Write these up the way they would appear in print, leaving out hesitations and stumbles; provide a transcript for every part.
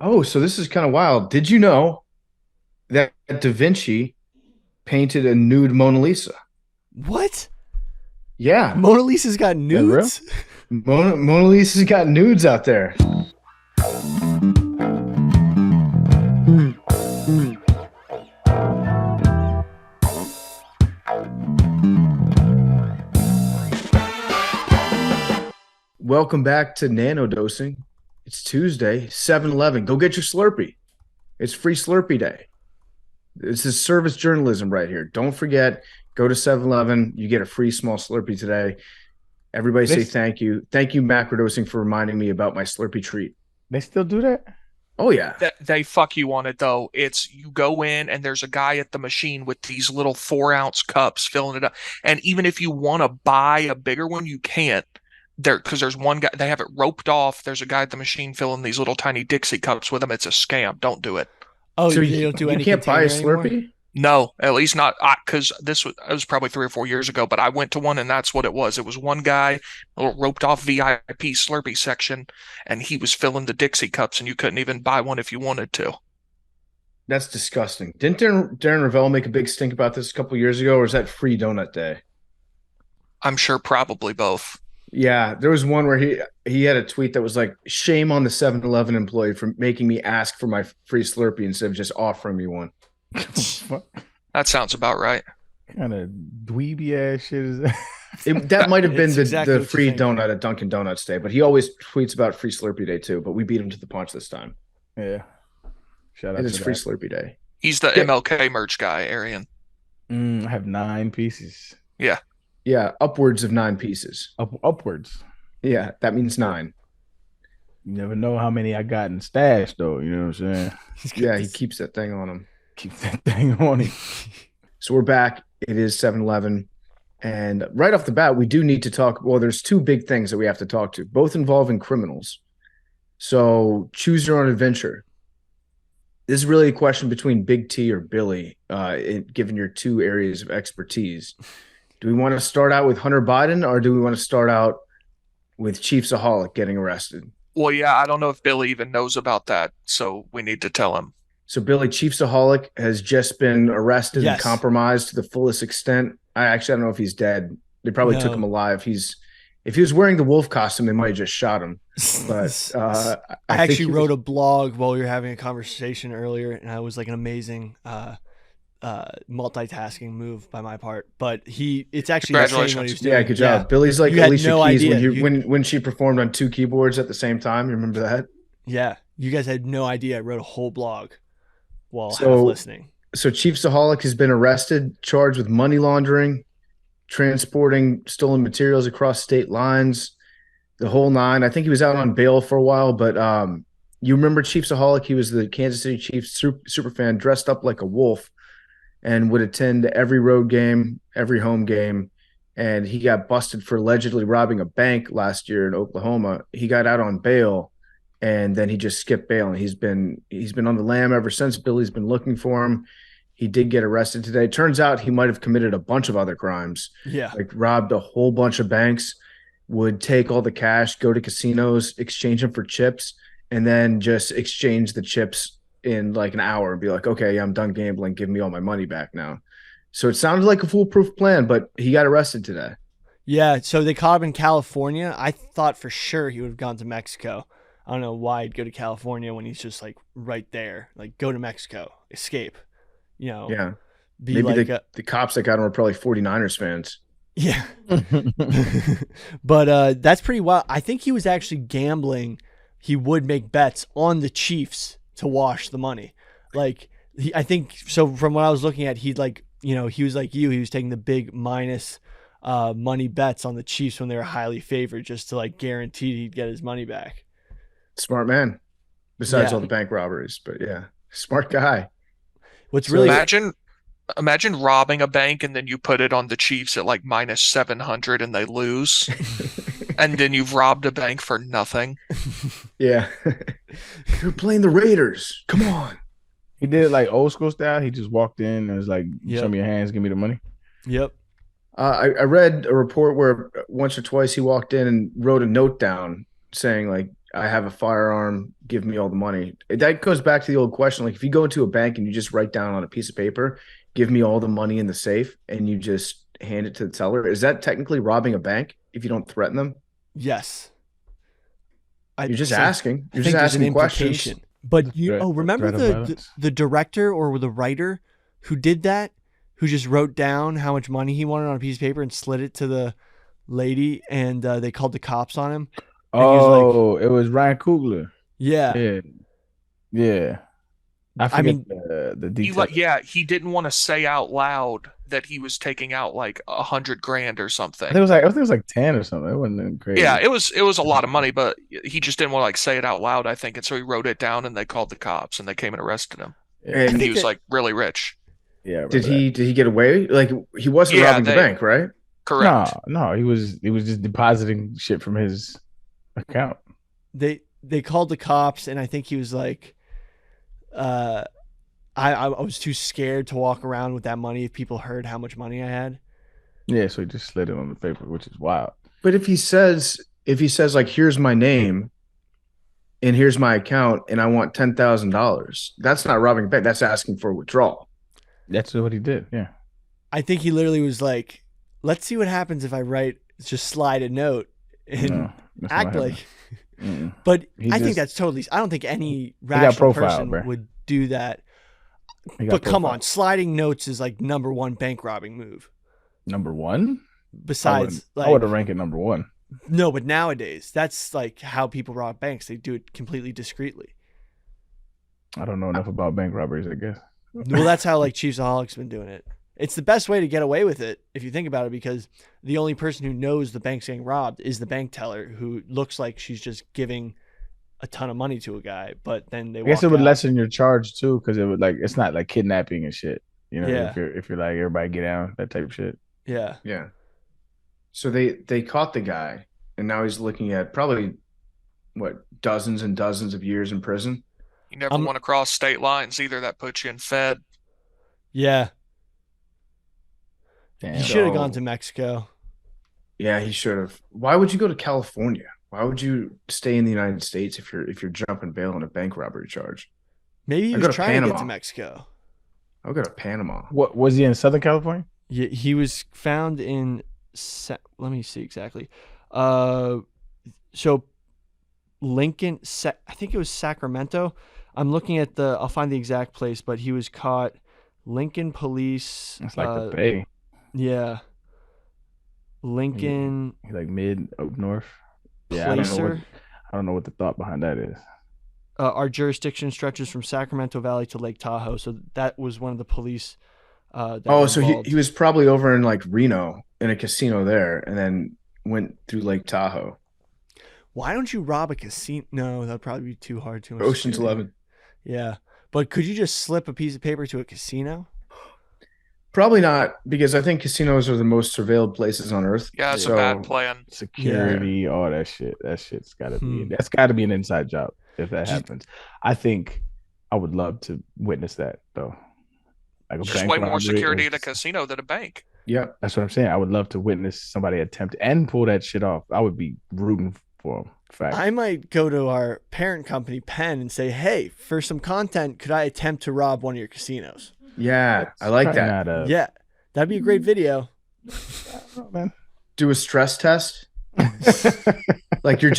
Oh, so this is kind of wild. Did you know that Da Vinci painted a nude Mona Lisa? What? Yeah, Mona Lisa's got That real? nudes? Mona Lisa's got nudes out there. Welcome back to Nanodosing. It's Tuesday, 7-Eleven. Go get your Slurpee. It's free Slurpee day. This is service journalism right here. Don't forget, go to 7-Eleven. You get a free small Slurpee today. Everybody say They thank you. Thank you, Macrodosing, for reminding me about my Slurpee treat. they still do that? Oh, yeah. That they fuck you on it though. It's you go in and there's a guy at the machine with these little 4 ounce cups filling it up. And even if you want to buy a bigger one, you can't. There because there's one guy they have it roped off. There's a guy at the machine filling these little tiny Dixie cups with them. It's a scam. Don't do it. Oh, So they don't do you any can't buy a container anymore? Slurpee? No, at least not because this was it was probably 3 or 4 years ago. But I went to one and that's what it was. It was one guy, a little roped off VIP Slurpee section, and he was filling the Dixie cups, and you couldn't even buy one if you wanted to. That's disgusting. Didn't Darren Ravel make a big stink about this a couple years ago, or is that free donut day? I'm sure probably both. Yeah, there was one where he had a tweet that was like, "Shame on the 7-Eleven employee for making me ask for my free Slurpee instead of just offering me one." What That sounds about right. kind of dweeby ass shit is that? That might have been It's the, exactly the what you free think. donut at Dunkin' Donuts Day, but he always tweets about free Slurpee Day too. But we beat him to the punch this time. Yeah. Shout out It to is free that. Slurpee Day. He's the Yeah, MLK merch guy, Arian. I have 9 pieces. Yeah. yeah, upwards of 9 pieces. Upwards. Yeah, that means 9. You never know how many I got in stash though. You know what I'm saying? Yeah, he keeps that thing on him. Keep that thing on him. So we're back. It is 7-Eleven. And right off the bat, we do need to talk. Well, there's two big things that we have to talk to, both involving criminals. So choose your own adventure. This is really a question between Big T or Billy, given your two areas of expertise. Do we want to start out with Hunter Biden or do we want to start out with Chiefsaholic getting arrested? Well, yeah, I don't know if Billy even knows about that, so we need to tell him. So Billy, Chiefsaholic has just been arrested and Yes. compromised to the fullest extent. I don't know if he's dead. They probably took No. him alive. If he was wearing the wolf costume, they might have just shot him. But I think actually he wrote was- a blog while we were having a conversation earlier, and I was like an amazing multitasking move by my part. But it's actually insane what he was Congratulations. doing. Yeah, good job. Billy's like You had Alicia no Keys idea. when she performed on 2 keyboards at the same time. You remember that? Yeah, you guys had no idea. I wrote a whole blog while half So- listening. So Chiefsaholic has been arrested, charged with money laundering, transporting stolen materials across state lines, the whole nine. I think he was out on bail for a while, but you remember Chiefsaholic? He was the Kansas City Chiefs super fan, dressed up like a wolf, and would attend every road game, every home game. And he got busted for allegedly robbing a bank last year in Oklahoma. He got out on bail, and then he just skipped bail, and he's been on the lam ever since. Billy's been looking for him. He did get arrested today. Turns out he might have committed a bunch of other crimes, Yeah, like robbed a whole bunch of banks, would take all the cash, go to casinos, exchange them for chips, and then just exchange the chips in like an hour and be like, okay, I'm done gambling. Give me all my money back now. So it sounded like a foolproof plan, but he got arrested today. yeah. So they caught him in California. I thought for sure he would have gone to Mexico. I don't know why he'd go to California when he's just like right there. Like go to Mexico, escape. You know, Yeah. be Maybe like the cops that got him were probably 49ers fans. yeah. But that's pretty wild. I think he was actually gambling. He would make bets on the Chiefs to wash the money. Like I think so. From what I was looking at, he'd like he was like you. He was taking the big minus money bets on the Chiefs when they were highly favored, just to like guarantee he'd get his money back. Smart man. Besides Yeah. all the bank robberies, but yeah, smart guy. What's So really Imagine robbing a bank and then you put it on the Chiefs at like minus 700 and they lose. And then you've robbed a bank for nothing. Yeah. They're playing the Raiders. Come on. He did it like old school style. He just walked in and was like, Yep. show me your hands, give me the money. Yep. I read a report where once or twice he walked in and wrote a note down saying like, I have a firearm, give me all the money. That goes back to the old question. Like if you go into a bank and you just write down on a piece of paper, give me all the money in the safe, and you just hand it to the teller, is that technically robbing a bank if you don't threaten them? Yes. You're just So asking. You're I just think there's an asking questions. implication. But remember threat of the violence. the director or the writer who did that, who just wrote down how much money he wanted on a piece of paper and slid it to the lady, and they called the cops on him. And he was Oh, it was Ryan Coogler. yeah. Yeah, yeah. I I forget mean, the He details. he didn't want to say out loud that he was taking out like 100 grand or I something. think it was like 10 or something. It wasn't Yeah, crazy. it was a lot of money, but he just didn't want to like say it out loud, I think, and so he wrote it down and they called the cops and they came and arrested him. Yeah, I And he And think was that like really rich. yeah. I did remember that. he get away? Like he wasn't Yeah, robbing the bank, right? correct. No, he was just depositing shit from his account. they called the cops, and I think he was like, I was too scared to walk around with that money if people heard how much money I had. Yeah, so he just slid it on the paper, which is wild. But if he says like here's my name and here's my account and I want $10,000, that's not robbing a bank. That's asking for a withdrawal. That's what he did. Yeah. I think he literally was like, let's see what happens if I just slide a note and No, that's not act happening. like. Mm-mm. But He I think just- that's totally. I don't think any got rational profile, person bro. would do that. He got But come profile. on, sliding notes is like number one bank robbing move. Number one? Besides, I would have like, ranked it number one. no, but nowadays that's like how people rob banks. They do it completely discreetly. I don't know enough about bank robberies, I guess. Well, that's how like Chiefsaholic's been doing it. It's the best way to get away with it if you think about it, because the only person who knows the bank's getting robbed is the bank teller, who looks like she's just giving a ton of money to a guy, but then they I guess walk it would out. lessen your charge too, because it would like it's not like kidnapping and shit. You know, Yeah. if you're like everybody get down, that type of shit. Yeah. Yeah. So they caught the guy, and now he's looking at probably what, dozens and dozens of years in prison. You never want to cross state lines either. That puts you in Fed. Yeah. Damn. He should have So- gone to Mexico. Yeah, he should have. Why would you go to California? Why would you stay in the United States if you're jumping bail on a bank robbery charge? Maybe he I'd was go to trying to get to Panama. Mexico. I'll go to Panama. What was he in Southern California? Yeah, he was found in. Let me see exactly. So Lincoln. I think it was Sacramento. I'm looking at the. I'll find the exact place, but he was caught. Lincoln police. It's like the Bay, Yeah. Lincoln like mid up north. Yeah, Placer. I don't know what the thought behind that is. Our jurisdiction stretches from Sacramento Valley to Lake Tahoe. So that was one of the police. That Oh, were so involved. he was probably over in like Reno in a casino there, and then went through Lake Tahoe. Why don't you rob a casino? No, that'd probably be too hard. Too much Ocean's security. 11. Yeah, but could you just slip a piece of paper to a casino? Probably not, because I think casinos are the most surveilled places on earth. Yeah, it's So- a bad plan. Security, all that shit. That shit's gotta be. Hmm. That's gotta be an inside job if that Just- happens. I think I would love to witness that though. Like a Just bank way more robbery security or- at a casino than a bank. Yeah. That's what I'm saying. I would love to witness somebody attempt and pull that shit off. I would be rooting for them. Fact. I might go to our parent company, Penn, and say, "Hey, for some content, could I attempt to rob one of your casinos?" Yeah. I like Probably that. not Yeah, that'd be a great video. man. Do a stress test. Like you're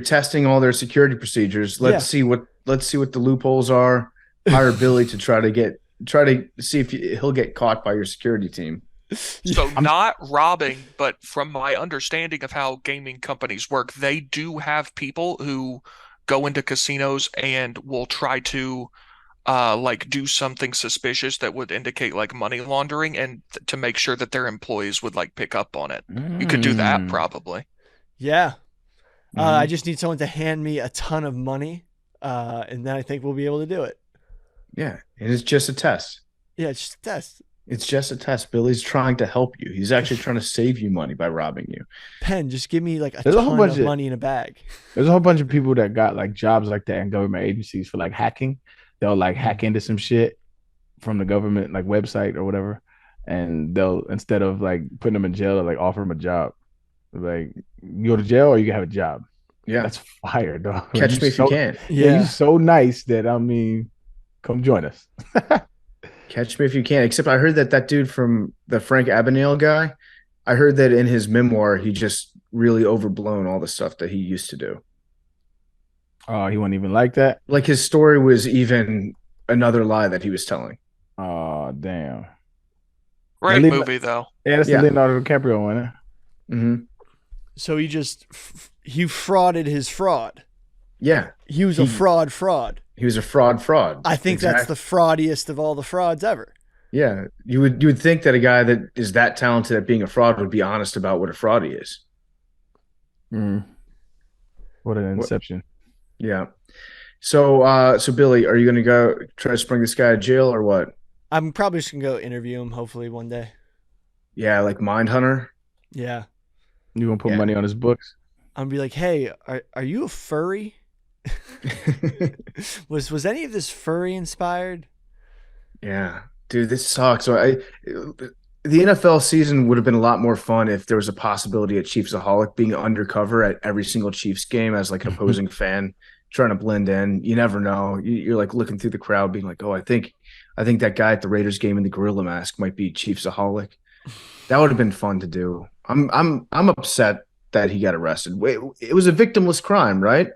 testing all their security procedures. Let's see what the loopholes are. Hire Billy to try to see if he'll get caught by your security team. So not robbing, but from my understanding of how gaming companies work, they do have people who go into casinos and will try to like do something suspicious that would indicate like money laundering, and to make sure that their employees would like pick up on it. You could do that Mm. probably. Yeah, Mhm. I just need someone to hand me a ton of money, and then I think we'll be able to do it. Yeah. And it's just a test. Yeah, it's just a test. It's just a test. Billy's trying to help you. He's actually trying to save you money by robbing you. Penn, just give me like a There's a whole ton bunch of of- money in a bag. There's a whole bunch of people that got like jobs like that in government agencies for like hacking. They'll like hack into some shit from the government like website or whatever, and they'll, instead of like putting them in jail, they'll like offer them a job. Like, you go to jail or you can have a job. Yeah. That's fire, dog. Catch me if you so, can. Yeah, Yeah. you're so nice that come join us. Catch me if you can. Except I heard that dude from the Frank Abagnale guy, I heard that in his memoir, he just really overblown all the stuff that he used to do. Oh, he wasn't even like that. Like his story was even another lie that he was telling. Oh, damn. Great Now, movie though. Yeah, that's the Yeah. Leonardo DiCaprio one. Huh? Mm-hmm. So he just he frauded his fraud. Yeah. He was a fraud. He was a fraud. I think that's the fraudiest of all the frauds ever. Yeah. You would think that a guy that is that talented at being a fraud would be honest about what a fraud he is. What an inception. Yeah. So Billy, are you gonna go try to spring this guy to jail or what? I'm probably just gonna go interview him hopefully one day. Yeah, like Mindhunter. Yeah. You gonna put money on his books? I'm gonna be like, hey, are you a furry? Was any of this furry inspired? Yeah, dude, this sucks. So the NFL season would have been a lot more fun if there was a possibility of Chiefsaholic being undercover at every single Chiefs game as like an opposing fan trying to blend in. You never know. You're like looking through the crowd, being like, "Oh, I think that guy at the Raiders game in the gorilla mask might be Chiefsaholic." That would have been fun to do. I'm upset that he got arrested. Wait, it was a victimless crime, right?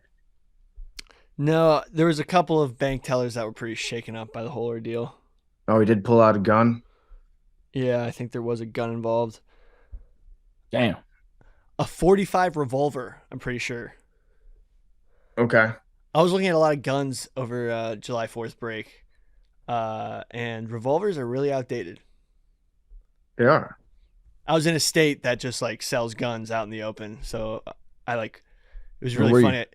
No, there was a couple of bank tellers that were pretty shaken up by the whole ordeal. Oh, he did pull out a gun. Yeah, I think there was a gun involved. Damn. A .45 revolver, I'm pretty sure. Okay. I was looking at a lot of guns over July 4th break, and revolvers are really outdated. They are. I was in a state that just like sells guns out in the open, so it was Where really were you? funny.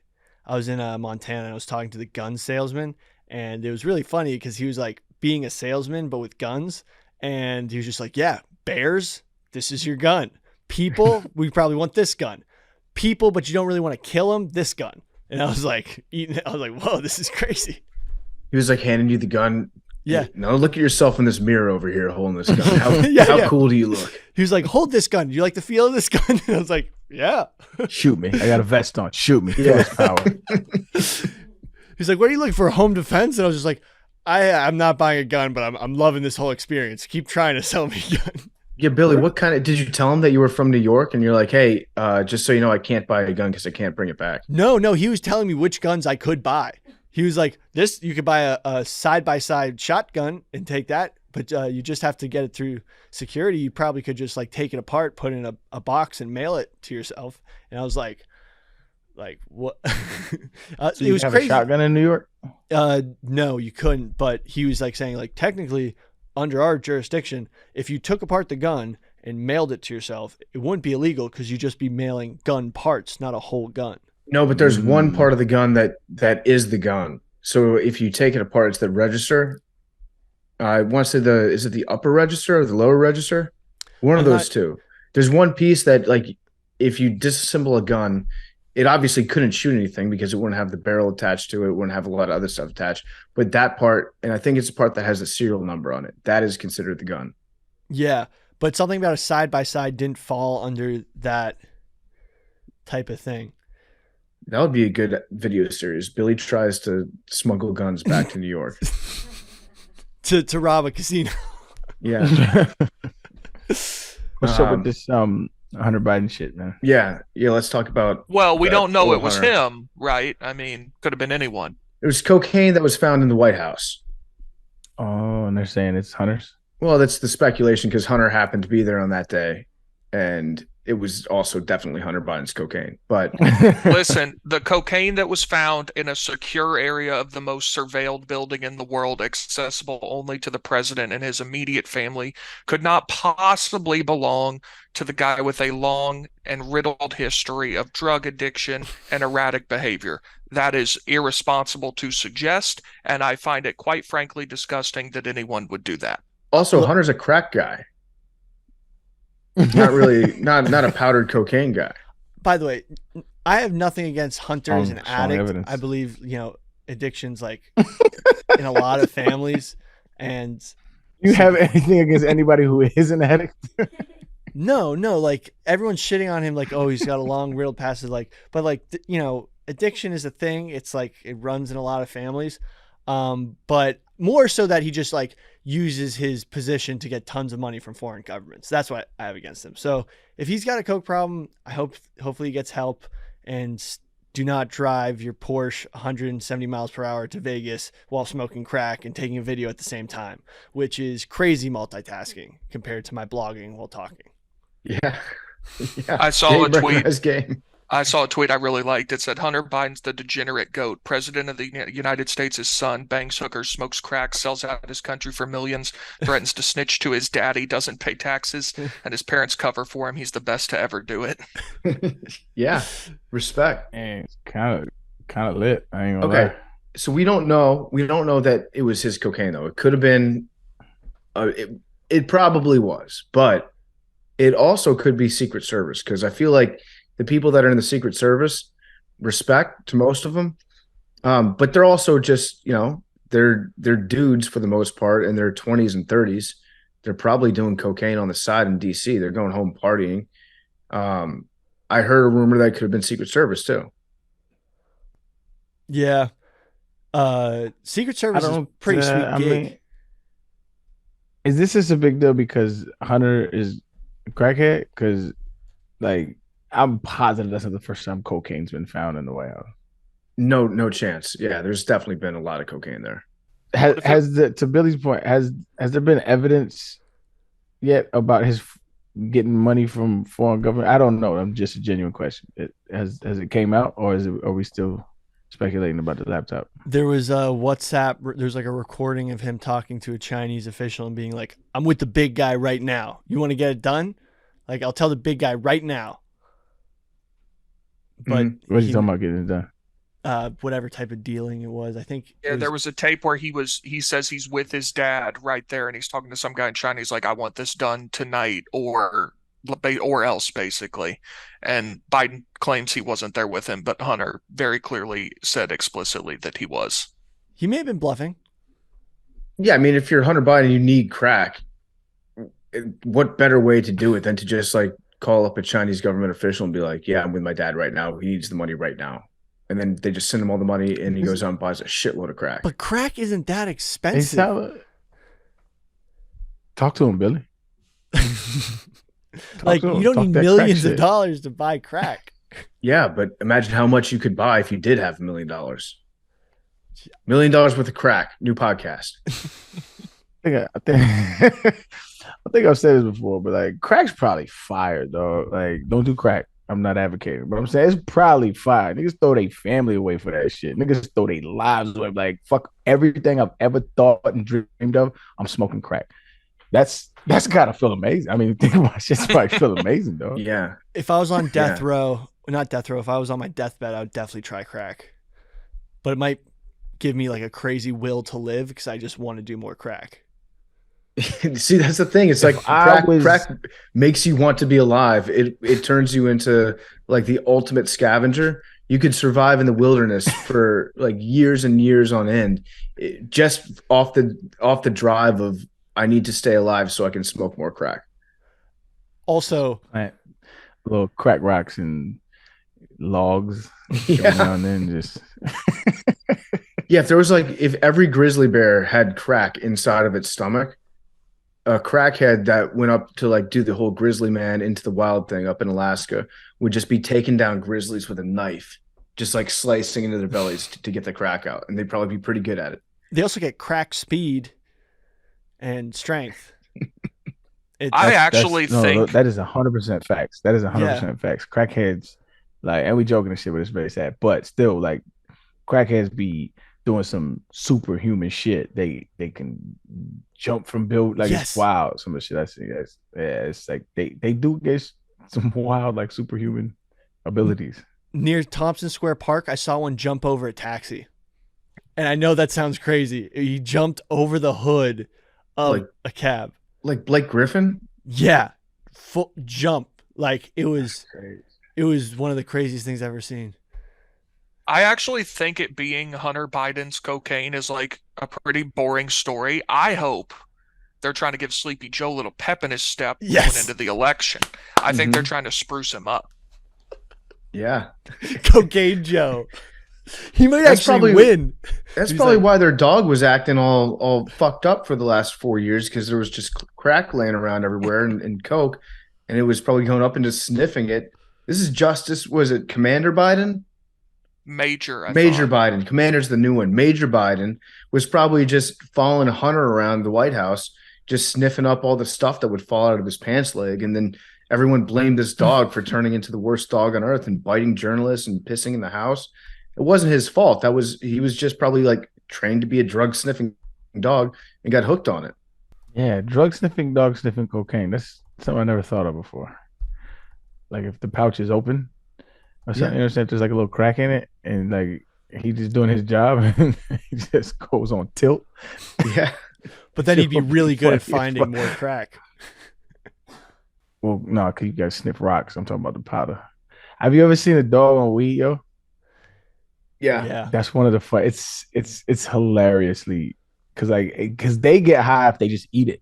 I was in Montana, and I was talking to the gun salesman, and it was really funny because he was like being a salesman but with guns, and he was just like, "Yeah, bears, this is your gun. People, we probably want this gun. People, but you don't really want to kill them, this gun." And I was like, "Whoa, this is crazy." He was like handing you the gun. Yeah. Now look at yourself in this mirror over here holding this gun. How, Yeah. cool do you look? He was like, "Hold this gun. Do you like the feel of this gun?" And I was like, "Yeah." Shoot me. I got a vest on. Shoot me. Feel his power. He's like, "What are you looking for? Home defense?" And I was just like, I'm not buying a gun, but I'm loving this whole experience. Keep trying to sell me a gun." Yeah, Billy, what kind of did you tell him that you were from New York and you're like, "Hey, just so you know, I can't buy a gun because I can't bring it back." No, he was telling me which guns I could buy. He was like, "This, you could buy a side-by-side shotgun and take that, but you just have to get it through security. You probably could just like take it apart, put it in a box and mail it to yourself." And I was like what? So it you was have crazy. a shotgun in New York? No, you couldn't. But he was like saying like technically under our jurisdiction, if you took apart the gun and mailed it to yourself, it wouldn't be illegal because you'd just be mailing gun parts, not a whole gun. No, but there's one part of the gun that is the gun. So if you take it apart, it's the register. I want to say is it the upper register or the lower register? One of those two. There's one piece that like if you disassemble a gun, it obviously couldn't shoot anything because it wouldn't have the barrel attached to it. It wouldn't have a lot of other stuff attached. But that part, and I think it's the part that has the serial number on it, that is considered the gun. Yeah, but something about a side-by-side didn't fall under that type of thing. That would be a good video series. Billy tries to smuggle guns back to New York. to rob a casino. Yeah. What's up with this Hunter Biden shit, man? Yeah. Let's talk about. Well, we don't know it was Hunter. him, right? I mean, could have been anyone. It was cocaine that was found in the White House. Oh, and they're saying it's Hunter's? Well, that's the speculation because Hunter happened to be there on that day, and it was also definitely Hunter Biden's cocaine. But Listen, the cocaine that was found in a secure area of the most surveilled building in the world, accessible only to the president and his immediate family, could not possibly belong to the guy with a long and riddled history of drug addiction and erratic behavior. That is irresponsible to suggest, and I find it quite frankly disgusting that anyone would do that. also, Hunter's a crack guy. Not really, not a powdered cocaine guy. By the way, I have nothing against hunters and Strong addicts. evidence. I believe, addictions like in a lot of families. And You have anything against anybody who is an addict? No, like everyone's shitting on him, like, oh, he's got a long real past, like, but like, addiction is a thing. It's like it runs in a lot of families, but more so that he just like uses his position to get tons of money from foreign governments. That's what I have against him. So if he's got a coke problem, hopefully he gets help, and do not drive your Porsche 170 miles per hour to Vegas while smoking crack and taking a video at the same time, which is crazy multitasking compared to my blogging while talking. Yeah. Yeah. I saw a tweet. Game. I saw a tweet I really liked. It said, Hunter Biden's the degenerate goat. President of the United States' his son, bangs hookers, smokes crack, sells out his country for millions, threatens to snitch to his daddy, doesn't pay taxes, and his parents cover for him. He's the best to ever do it. Yeah. Respect. And it's kind of lit. I ain't gonna lie. So we don't know that it was his cocaine, though. It could have been, it probably was, but it also could be Secret Service, because I feel like the people that are in the Secret Service, respect to most of them, but they're also just, they're dudes for the most part in their 20s and 30s. They're probably doing cocaine on the side in DC. They're going home partying. I heard a rumor that it could have been Secret Service too. Yeah. Secret Service is a pretty sweet gig. mean, is this just a big deal because Hunter is a crackhead? Because, like, I'm positive that's not the first time cocaine's been found in the White House. No chance. Yeah, there's definitely been a lot of cocaine there. To Billy's point, has there been evidence yet about his getting money from foreign government? I don't know. I'm just a genuine question. Has it came out, or are we still speculating about the laptop? There was a WhatsApp. There's like a recording of him talking to a Chinese official and being like, "I'm with the big guy right now. You want to get it done? Like, I'll tell the big guy right now." But what's he talking about getting it done? Whatever type of dealing it was, I think. Yeah, there was a tape where he says he's with his dad right there, and he's talking to some guy in China. He's like, "I want this done tonight, or else," basically. And Biden claims he wasn't there with him, but Hunter very clearly said explicitly that he was. He may have been bluffing. Yeah, I mean, if you're Hunter Biden, you need crack. What better way to do it than to just like call up a Chinese government official and be like, "Yeah, I'm with my dad right now. He needs the money right now." And then they just send him all the money, and he goes out and buys a shitload of crack. But crack isn't that expensive. Talk to him, Billy. Like, you don't need millions of dollars to buy crack. Yeah, but imagine how much you could buy if you did have $1 million. $1 million worth of crack. New podcast. I think I've said this before, but like, crack's probably fire, dog. Like, don't do crack. I'm not advocating, but I'm saying it's probably fire. Niggas throw their family away for that shit. Niggas throw their lives away. Like, fuck everything I've ever thought and dreamed of. I'm smoking crack. That's gotta feel amazing. I mean, think about shit's probably feel amazing, though. Yeah. If I was on death row, not death row, if I was on my deathbed, I would definitely try crack. But it might give me like a crazy will to live because I just want to do more crack. See, that's the thing. It's like crack makes you want to be alive. It turns you into like the ultimate scavenger. You could survive in the wilderness for like years and years on end, just off the drive of I need to stay alive so I can smoke more crack. Also, little crack rocks and logs. Yeah. And then just yeah. If every grizzly bear had crack inside of its stomach, a crackhead that went up to like do the whole grizzly man into the wild thing up in Alaska would just be taking down grizzlies with a knife, just like slicing into their bellies to get the crack out. And they'd probably be pretty good at it. They also get crack speed and strength. I actually think that is 100% facts. That is 100% facts. Crackheads, like, and we joking and shit, but it's very sad. But still, like, crackheads be doing some superhuman shit. They can jump from build, like, it's wild. Some of the shit I see, it's like they do get some wild, like, superhuman abilities. Near Thompson Square Park, I saw one jump over a taxi, and I know that sounds crazy. He jumped over the hood of a cab, like Blake Griffin. Yeah, full jump. Like, it was one of the craziest things I've ever seen. I actually think it being Hunter Biden's cocaine is like a pretty boring story. I hope they're trying to give Sleepy Joe a little pep in his step Yes. going into the election. I think they're trying to spruce him up. Yeah. Cocaine Joe. He might actually win. That's He's probably like- why their dog was acting all fucked up for the last 4 years, because there was just crack laying around everywhere and coke, and it was probably going up and just sniffing it. This is Justice. Was it Commander Biden? Major Major Biden. Commander's the new one. Major Biden was probably just following Hunter around the White House, just sniffing up all the stuff that would fall out of his pants leg, and then everyone blamed this dog for turning into the worst dog on earth and biting journalists and pissing in the house. It wasn't his fault. He was just probably like trained to be a drug sniffing dog and got hooked on it. Yeah, drug sniffing dog sniffing cocaine. That's something I never thought of before. Like if the pouch is open or something, you understand? There's like a little crack in it, and like he's just doing his job, and he just goes on tilt. Yeah, but then he'd be really good at finding more crack. Well, no, because you guys sniff rocks. I'm talking about the powder. Have you ever seen a dog on weed, yo? yeah. That's one of the fun. It's hilariously because they get high if they just eat it.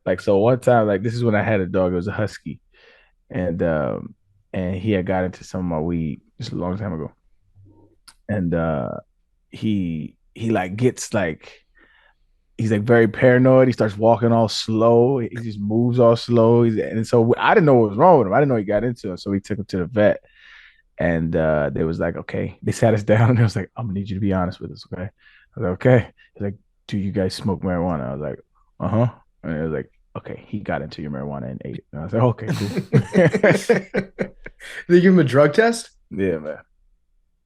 Like so, one time, like this is when I had a dog. It was a husky, and he had got into some of my weed just a long time ago, and he like gets like he's like very paranoid. He starts walking all slow. He just moves all slow. And so I didn't know what was wrong with him. I didn't know he got into it. So we took him to the vet. And they was like, okay. They sat us down and they was like, I'm gonna need you to be honest with us, okay? I was like, okay. He's like, do you guys smoke marijuana? I was like, uh-huh. And it was like, okay, he got into your marijuana and ate it. And I was like, okay, cool. They give him a drug test? Yeah, man.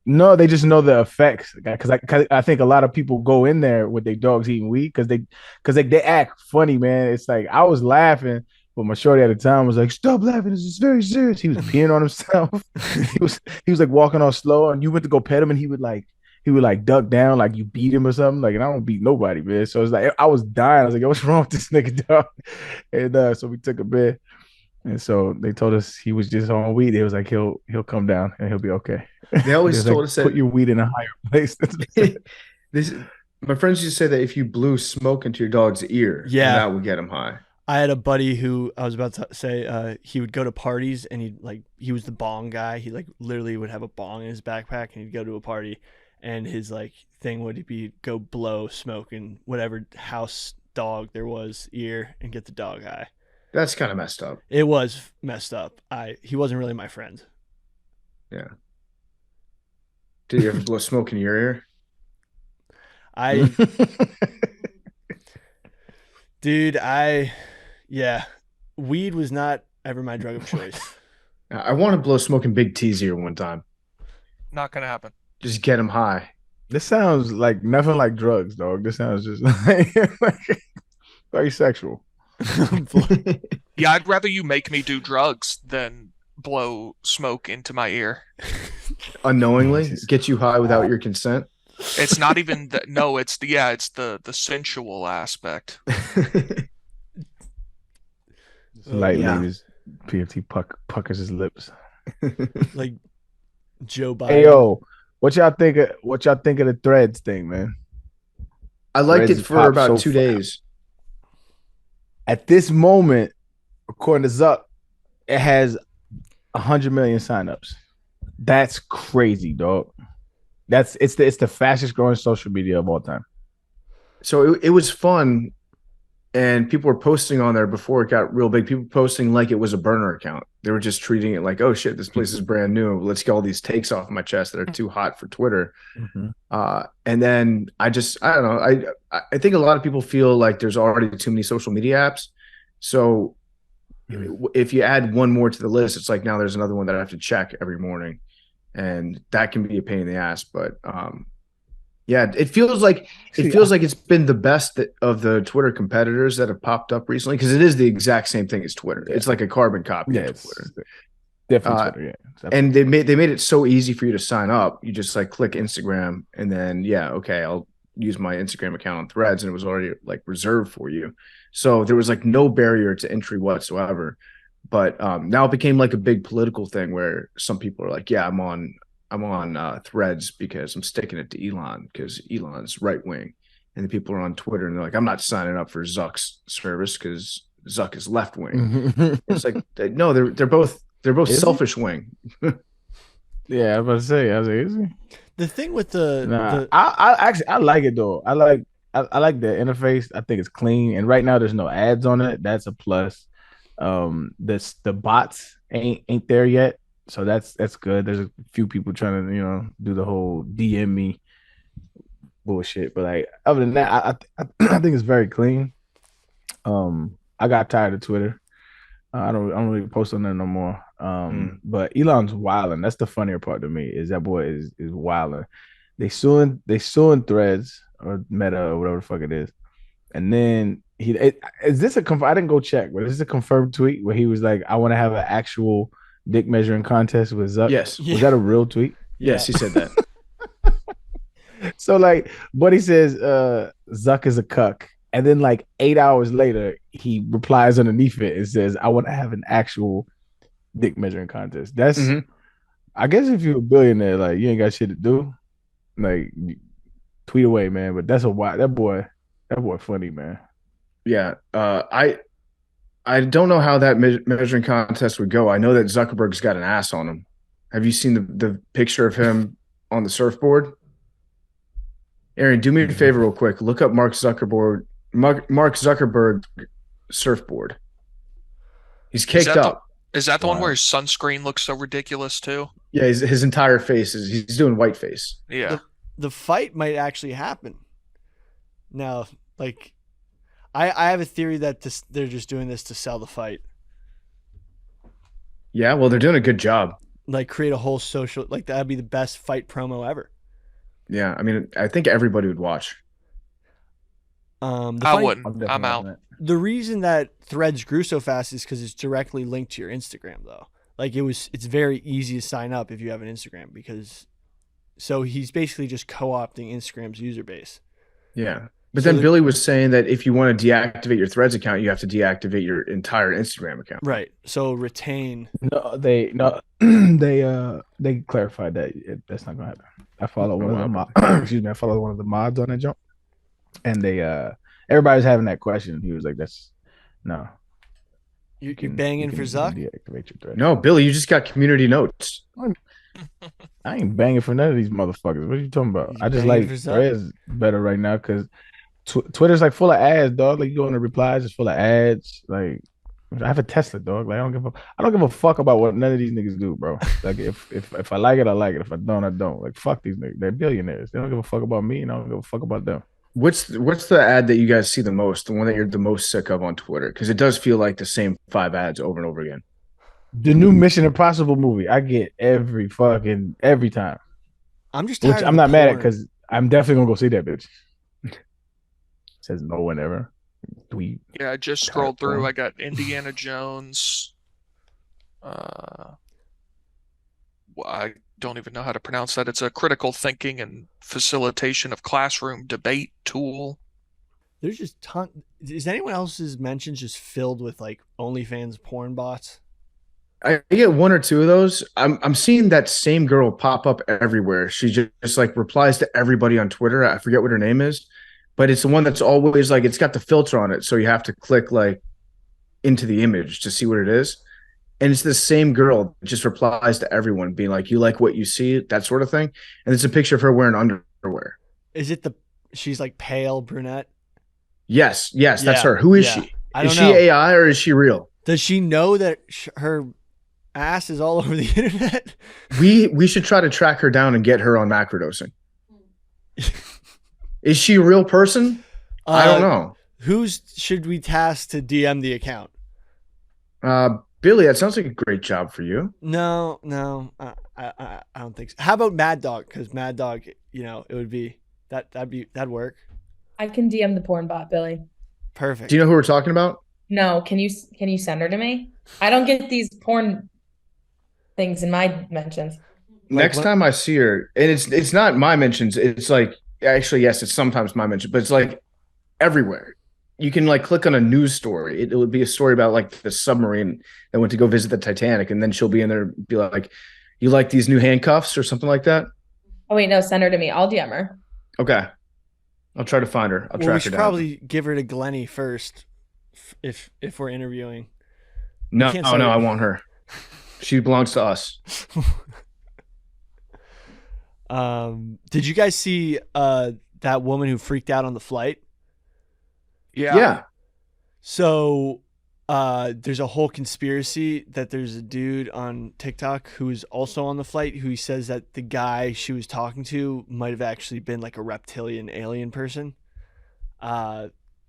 No, they just know the effects. Because I think a lot of people go in there with their dogs eating weed because they act funny, man. It's like I was laughing, but my shorty at the time was like, "Stop laughing! This is very serious." He was peeing on himself. he was like walking all slow, and you went to go pet him, and he would duck down like you beat him or something. Like, and I don't beat nobody, man. So it's like I was dying. I was like, "Yo, what's wrong with this nigga, dog?" And so we took a bed. And so they told us he was just on weed. It was like he'll come down and he'll be okay. They always told us that put your weed in a higher place. My friends used to say that if you blew smoke into your dog's ear, that would get him high. I had a buddy who I was about to say he would go to parties and he was the bong guy. He like literally would have a bong in his backpack and he'd go to a party and his like thing would be go blow smoke in whatever house dog there was ear and get the dog high. That's kind of messed up. It was messed up. He wasn't really my friend. Yeah. Did you ever blow smoke in your ear? Weed was not ever my drug of choice. I want to blow smoke in Big T's ear one time. Not gonna happen. Just get him high. This sounds like nothing like drugs, dog. This sounds just like very sexual. Yeah, I'd rather you make me do drugs than blow smoke into my ear. Unknowingly? Get you high without your consent? It's not even that. No, it's the sensual aspect. Lightly, his PFT puckers his lips. Like Joe Biden. Hey yo, what y'all think of the Threads thing, man? I liked Threads it for about 2 days. At this moment, according to Zuck, it has 100 million signups. That's crazy, dog. It's the fastest growing social media of all time. So it was fun, and people were posting on there before it got real big. People posting like it was a burner account. They were just treating it like, oh shit, this place is brand new. Let's get all these takes off my chest that are too hot for Twitter. And then I don't know. I think a lot of people feel like there's already too many social media apps. So if you add one more to the list, it's like now there's another one that I have to check every morning, and that can be a pain in the ass. But yeah, it feels like it's been the best of the Twitter competitors that have popped up recently, because it is the exact same thing as Twitter. Yeah. It's like a carbon copy of Twitter. Definitely Twitter, yeah. And they made it so easy for you to sign up. You just like click Instagram, and then I'll use my Instagram account on Threads, and it was already like reserved for you. So there was like no barrier to entry whatsoever. But now it became like a big political thing where some people are like, yeah, I'm on Threads because I'm sticking it to Elon because Elon's right wing. And the people are on Twitter and they're like, I'm not signing up for Zuck's service because Zuck is left wing. It's like, no, they're both Is selfish wing. Yeah, I was about to say. I was like, is he? The thing with the I actually I like it though. I like the interface. I think it's clean, and right now there's no ads on it. That's a plus. The bots ain't there yet, so that's good. There's a few people trying to do the whole DM me bullshit, but like other than that, I think it's very clean. I got tired of Twitter. I don't really post on there no more. But Elon's wilding. That's the funnier part to me is that boy is wilding. They suing Threads or Meta or whatever the fuck it is, and then is this a I didn't go check, but is this a confirmed tweet where he was like, I want to have an actual dick measuring contest with Zuck? Yes. Was that a real tweet? Yes, he said that. So like, Buddy says Zuck is a cuck. And then like 8 hours later, he replies underneath it and says, I want to have an actual dick measuring contest. That's I guess if you're a billionaire, like you ain't got shit to do, like tweet away, man. But that's that boy funny, man. Yeah. I don't know how that measuring contest would go. I know that Zuckerberg's got an ass on him. Have you seen the picture of him on the surfboard? Arian, do me a favor real quick. Look up Mark Zuckerberg surfboard. He's caked up. Is that the one where his sunscreen looks so ridiculous too? Yeah, his entire face he's doing whiteface. Yeah. The fight might actually happen. Now, like, I have a theory that they're just doing this to sell the fight. Yeah, well, they're doing a good job. Like, create a whole social, like, that'd be the best fight promo ever. Yeah, I mean, I think everybody would watch. I wouldn't. I'm out. The reason that Threads grew so fast is because it's directly linked to your Instagram, though. Like it's very easy to sign up if you have an Instagram so he's basically just co-opting Instagram's user base. Yeah, but then Billy was saying that if you want to deactivate your Threads account, you have to deactivate your entire Instagram account. Right. So retain. They clarified that that's not gonna happen. I follow one of the I follow one of the mods on that jump, and everybody's having that question. He was like, "That's no." You're banging for Zuck? Deactivate your thread. No, Billy, you just got community notes. I ain't banging for none of these motherfuckers. What are you talking about? I just like Threads better right now because Twitter's like full of ads, dog. Like you go in the replies, it's full of ads. Like I have a Tesla, dog. Like I don't give a fuck about what none of these niggas do, bro. Like if I like it, I like it. If I don't, I don't. Like fuck these niggas. They're billionaires. They don't give a fuck about me, and I don't give a fuck about them. What's the ad that you guys see the most? The one that you're the most sick of on Twitter? Because it does feel like the same 5 ads over and over again. The new Mission Impossible movie, I get every time. I'm just tired. Which I'm not mad at because I'm definitely gonna go see that bitch. Says no one ever. Tweet. Yeah, I just scrolled through. I got Indiana Jones. I don't even know how to pronounce that. It's a critical thinking and facilitation of classroom debate tool. There's just is anyone else's mentions just filled with like OnlyFans porn bots? I get 1 or 2 of those. I'm seeing that same girl pop up everywhere. She just like replies to everybody on Twitter. I forget what her name is, but it's the one that's always like it's got the filter on it, so you have to click like into the image to see what it is. And it's the same girl that just replies to everyone, being like, "You like what you see," that sort of thing. And it's a picture of her wearing underwear. Is it she's like pale brunette? Yes, that's her. Who is she? Is she AI or is she real? Does she know that her ass is all over the internet? We should try to track her down and get her on macrodosing. Is she a real person? I don't know. Who's should we task to DM the account? Billy, that sounds like a great job for you. No, I don't think so. How about Mad Dog? Because Mad Dog, it would be that'd work. I can DM the porn bot, Billy. Perfect. Do you know who we're talking about? No, can you send her to me? I don't get these porn things in my mentions. Next time I see her, and it's not my mentions. It's like actually yes, it's sometimes my mention, but it's like everywhere. You can like click on a news story. It would be a story about like the submarine that went to go visit the Titanic, and then she'll be in there and be like, "You like these new handcuffs?" or something like that. Oh wait, no, send her to me. I'll DM her. Okay. I'll try to find her. I'll Well, we track her should down. probably give her to Glennie first, if we're interviewing. No, can't no, say- I want her. She belongs to us. Did you guys see that woman who freaked out on the flight? Yeah. So there's a whole conspiracy that there's a dude on TikTok who is also on the flight who says that the guy she was talking to might have actually been like a reptilian alien person.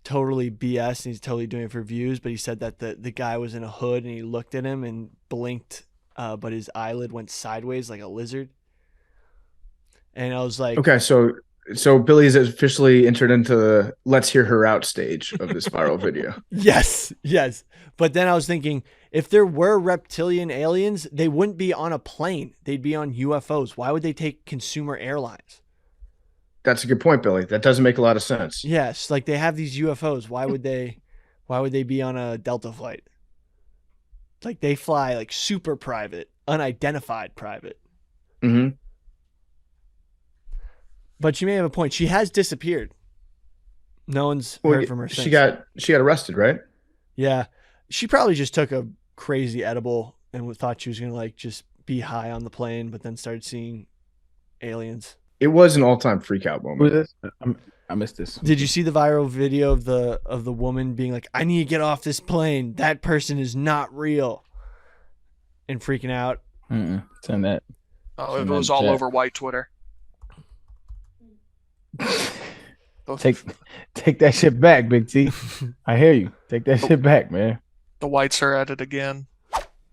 Totally BS, and he's totally doing it for views, but he said that the guy was in a hood and he looked at him and blinked, but his eyelid went sideways like a lizard. And I was like, Okay, so Billy's officially entered into the let's hear her out stage of this viral video. yes. But then I was thinking, if there were reptilian aliens, they wouldn't be on a plane. They'd be on UFOs. Why would they take consumer airlines? That's a good point, Billy. That doesn't make a lot of sense. Yes, like they have these UFOs. Why would they be on a Delta flight? Like they fly like super private, unidentified private. Mm-hmm. But you may have a point. She has disappeared. No one's heard from her since. She got arrested, right? Yeah. She probably just took a crazy edible and thought she was going to like just be high on the plane, but then started seeing aliens. It was an all-time freak out Who moment. is this? I missed this. Did you see the viral video of the woman being like, I need to get off this plane. That person is not real. And freaking out. Send that. Oh, it Send that was all chat. over white Twitter. Take that shit back, Big T. I hear you. Take that shit back, man. The whites are at it again.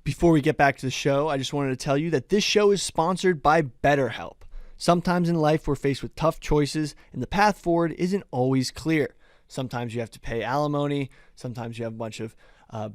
Before we get back to the show, I just wanted to tell you that this show is sponsored by BetterHelp. Sometimes in life, we're faced with tough choices, and the path forward isn't always clear. Sometimes you have to pay alimony. Sometimes you have a bunch of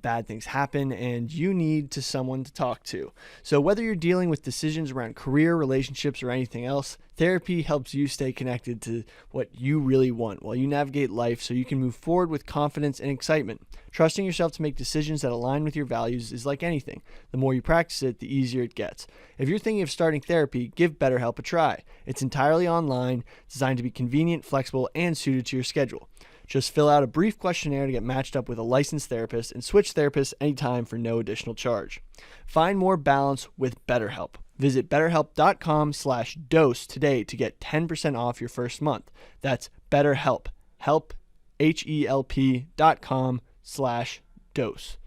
bad things happen, and you need someone to talk to. So whether you're dealing with decisions around career, relationships, or anything else, therapy helps you stay connected to what you really want while you navigate life so you can move forward with confidence and excitement. Trusting yourself to make decisions that align with your values is like anything. The more you practice it, the easier it gets. If you're thinking of starting therapy, give BetterHelp a try. It's entirely online, designed to be convenient, flexible, and suited to your schedule. Just fill out a brief questionnaire to get matched up with a licensed therapist and switch therapists anytime for no additional charge. Find more balance with BetterHelp. Visit betterhelp.com/dose today to get 10% off your first month. That's BetterHelp. Help, HELP.com/dose.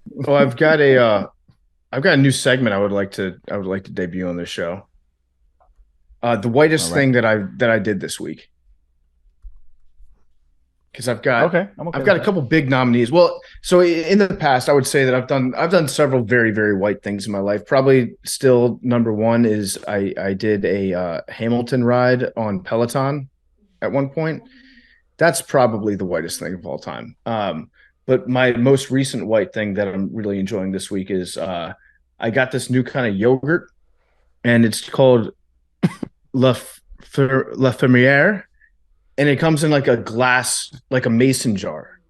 Well, I've got a new segment I would like to debut on this show. The whitest thing that I did this week. Because I've got a couple big nominees. Well, so in the past, I would say that I've done several very, very white things in my life. Probably still number one is I did a Hamilton ride on Peloton at one point. That's probably the whitest thing of all time. But my most recent white thing that I'm really enjoying this week is I got this new kind of yogurt, and it's called La Fermière. And it comes in like a glass, like a mason jar.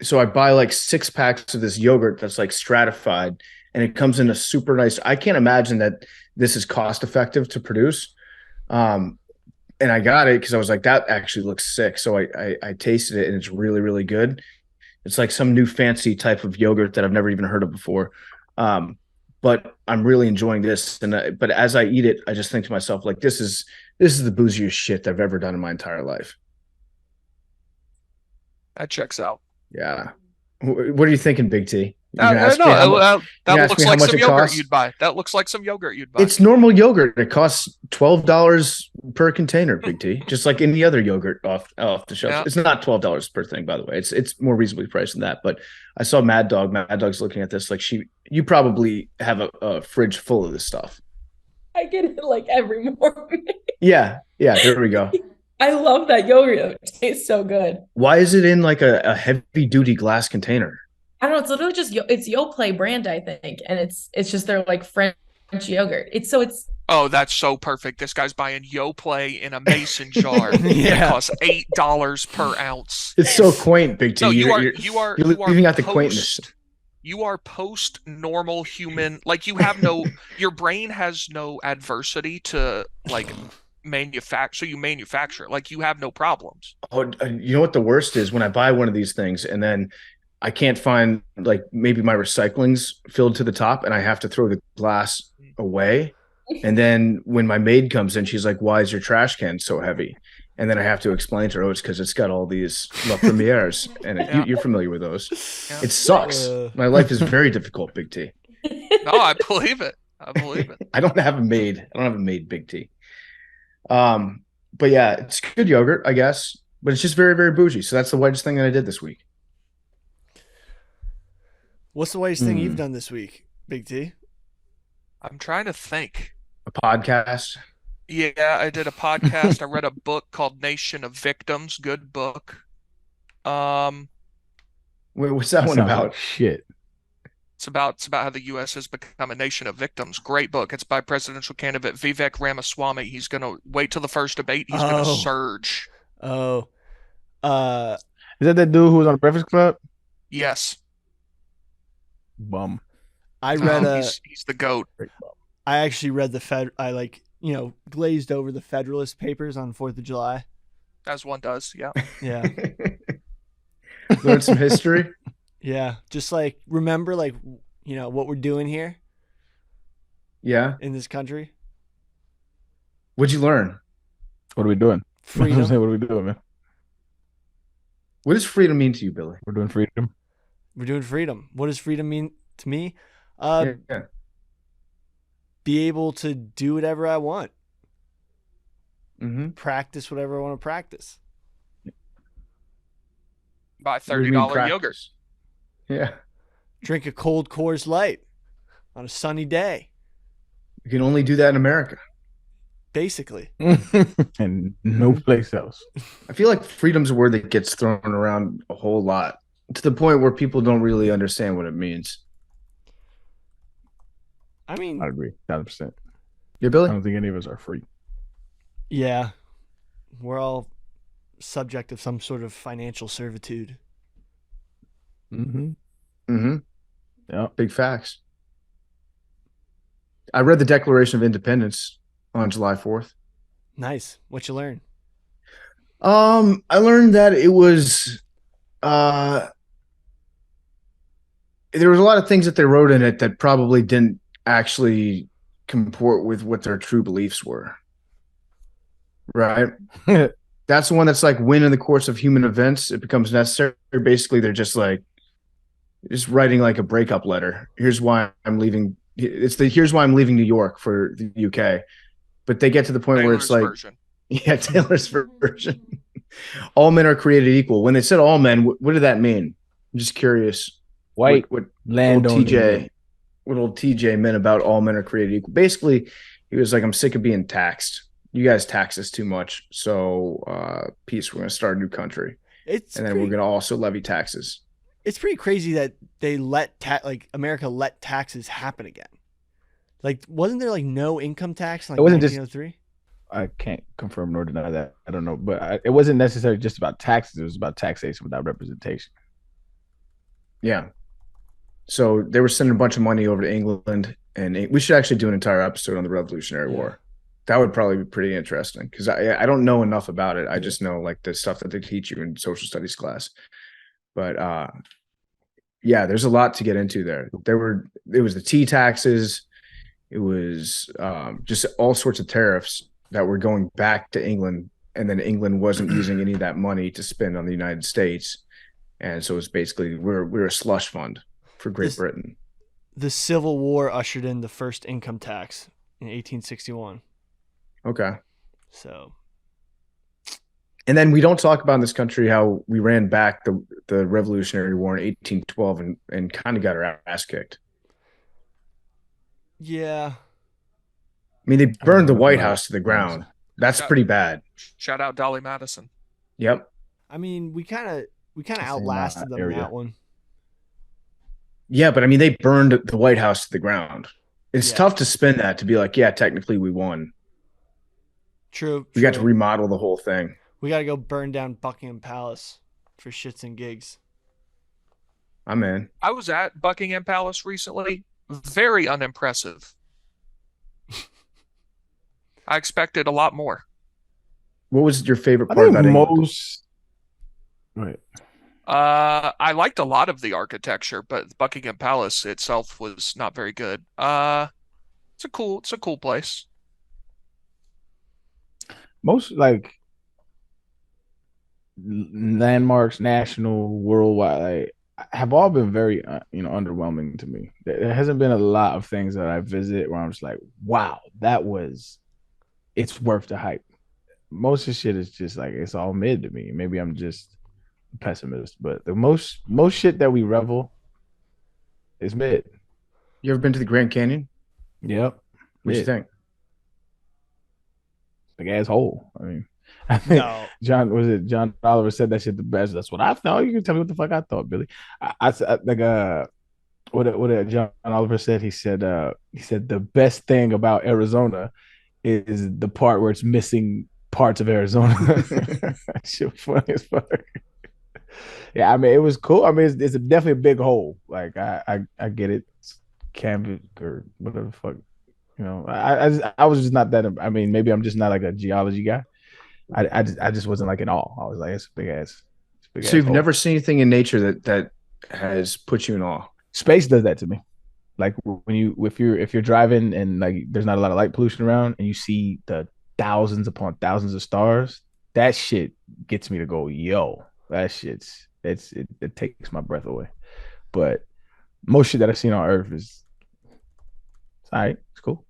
So I buy like 6 packs of this yogurt that's like stratified, and it comes in a super nice. I can't imagine that this is cost effective to produce. And I got it because I was like, that actually looks sick. So I tasted it, and it's really, really good. It's like some new fancy type of yogurt that I've never even heard of before. But I'm really enjoying this. And but as I eat it, I just think to myself, like, this is the booziest shit I've ever done in my entire life. That checks out. Yeah. What are you thinking, Big T? That looks like some yogurt you'd buy. That looks like some yogurt you'd buy. It's normal yogurt. It costs $12 per container, Big T, just like any other yogurt off the shelf. Yeah. It's not $12 per thing, by the way. It's more reasonably priced than that. But I saw Mad Dog. Mad Dog's looking at this like you probably have a fridge full of this stuff. I get it like every morning. Yeah, there we go. I love that yogurt. It tastes so good. Why is it in like a heavy duty glass container? I don't know. It's literally just it's Yoplait brand, I think, and it's just their like French yogurt. It's Oh, that's so perfect. This guy's buying Yoplait in a mason jar. Yeah. It costs $8 per ounce. It's so quaint, Big T. No, You're leaving out the quaintness. You are post normal human. Like you have no, your brain has no adversity to like So you manufacture it. Like you have no problems. Oh, you know what the worst is? When I buy one of these things and then I can't find, like, maybe my recycling's filled to the top and I have to throw the glass away. And then when my maid comes in, she's like, "Why is your trash can so heavy?" And then I have to explain to her, "Oh, it's because it's got all these La Premières." And Yeah. you're familiar with those. Yeah. It sucks. My life is very difficult, Big T. No, I believe it. I believe it. I don't have a maid. I don't have a maid, Big T. But yeah, it's good yogurt, I guess. But it's just very, very bougie. So that's the whitest thing that I did this week. What's the whitest thing you've done this week, Big T? I'm trying to think. A podcast. Yeah, I did a podcast. I read a book called Nation of Victims. Good book. Wait, what's that one sounds about? like shit. It's about how the U.S. has become a nation of victims. Great book. It's by presidential candidate Vivek Ramaswamy. He's gonna wait till the first debate. He's gonna surge. Oh. Is that dude who was on the Breakfast Club? Yes. Bum. I read he's the GOAT. I actually read glazed over the Federalist Papers on 4th of July. As one does, yeah. Yeah. Learn some history. Yeah. Just like remember what we're doing here Yeah. in this country. What'd you learn? What are we doing? Freedom. What are we doing, man? What does freedom mean to you, Billy? We're doing freedom. We're doing freedom. What does freedom mean to me? Yeah. Be able to do whatever I want. Mm-hmm. Practice whatever I want to practice. Buy $30 yogurt. Yeah. Drink a cold Coors Light on a sunny day. You can only do that in America. Basically. And no place else. I feel like freedom's a word that gets thrown around a whole lot to the point where people don't really understand what it means. I mean, I agree. 100%. Yeah, I Billy? don't think any of us are free. yeah. We're all subject of some sort of financial servitude. Mm-hmm. Mm-hmm. Yeah. Big facts. I read the Declaration of Independence on July 4th. Nice. What you learn? I learned that it was there was a lot of things that they wrote in it that probably didn't actually comport with what their true beliefs were. Right? That's the one that's like, when in the course of human events it becomes necessary. Basically, they're just writing like a breakup letter. Here's why I'm leaving. Here's why I'm leaving New York for the UK. But they get to the point where it's like, version. Yeah, Taylor's version. All men are created equal. When they said all men, what did that mean? I'm just curious. White what land old TJ, what old TJ meant about all men are created equal. Basically, he was like, "I'm sick of being taxed. You guys tax us too much. So peace. We're going to start a new country, and then we're going to also levy taxes." It's pretty crazy that they America let taxes happen again. Like, wasn't there like no income tax in like It wasn't 1903? I can't confirm nor deny that. I don't know. But it wasn't necessarily just about taxes. It was about taxation without representation. Yeah. So they were sending a bunch of money over to England, and we should actually do an entire episode on the Revolutionary War. That would probably be pretty interesting because I don't know enough about it. I just know like the stuff that they teach you in social studies class. But yeah, there's a lot to get into there. It was the tea taxes. It was just all sorts of tariffs that were going back to England, and then England wasn't using any of that money to spend on the United States. And so it's basically we're a slush fund for Great Britain. The Civil War ushered in the first income tax in 1861. Okay. So. And then we don't talk about in this country how we ran back the Revolutionary War in 1812 and kind of got our ass kicked. Yeah. I mean, they burned the White House to the ground. That's pretty bad. Shout out Dolly Madison. Yep. I mean, we kind of outlasted them in that one. Yeah, but I mean, they burned the White House to the ground. It's tough to spin that to be like, yeah, technically we won. True. We got to remodel the whole thing. We got to go burn down Buckingham Palace for shits and gigs. I'm in. I was at Buckingham Palace recently. Very unimpressive. I expected a lot more. What was your favorite I part think about England? most. Right. I liked a lot of the architecture, but Buckingham Palace itself was not very good. It's a cool place. Most like landmarks, national, worldwide, like, have all been very, underwhelming to me. There hasn't been a lot of things that I visit where I'm just like, wow, it's worth the hype. Most of the shit is just like it's all mid to me. Maybe I'm just a pessimist, but the most shit that we revel is mid. You ever been to the Grand Canyon? Yep, What'd you mid. think? Like asshole. I mean, I think No. John Oliver said that shit the best. That's what I thought. You can tell me what the fuck I thought, Billy. Like what John Oliver said. He said the best thing about Arizona is the part where it's missing parts of Arizona. Shit was funny as fuck. Yeah, I mean it was cool. I mean it's definitely a big hole. Like I get it. It's canvas or whatever the fuck. I was just not that. I mean, maybe I'm just not like a geology guy. I just wasn't like in awe. I was like, it's a big So ass you've hole. never seen anything in nature that has put you in awe. Space does that to me. Like when if you're driving and like there's not a lot of light pollution around and you see the thousands upon thousands of stars, that shit gets me to go, yo, that it takes my breath away. But most shit that I've seen on Earth is it's all right, it's cool.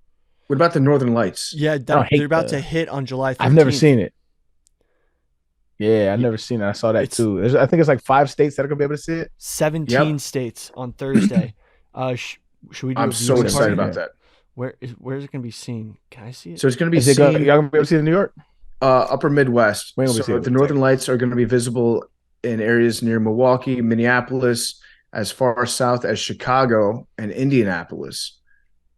What about the Northern Lights? Yeah, I don't they're hate about to hit on July 13th. I've never seen it. Yeah, I've never seen it. I saw that It's- too. I think it's like 5 states that are gonna be able to see it. 17 states on Thursday. Should we do I'm a so viewing excited party? about that. Where's it going to be seen? Can I see it? So it's going to be Is it seen y'all gonna be able to see it in New York? upper Midwest. We ain't gonna be So seeing it the in Northern Texas. Lights are going to be visible in areas near Milwaukee, Minneapolis, as far south as Chicago and Indianapolis.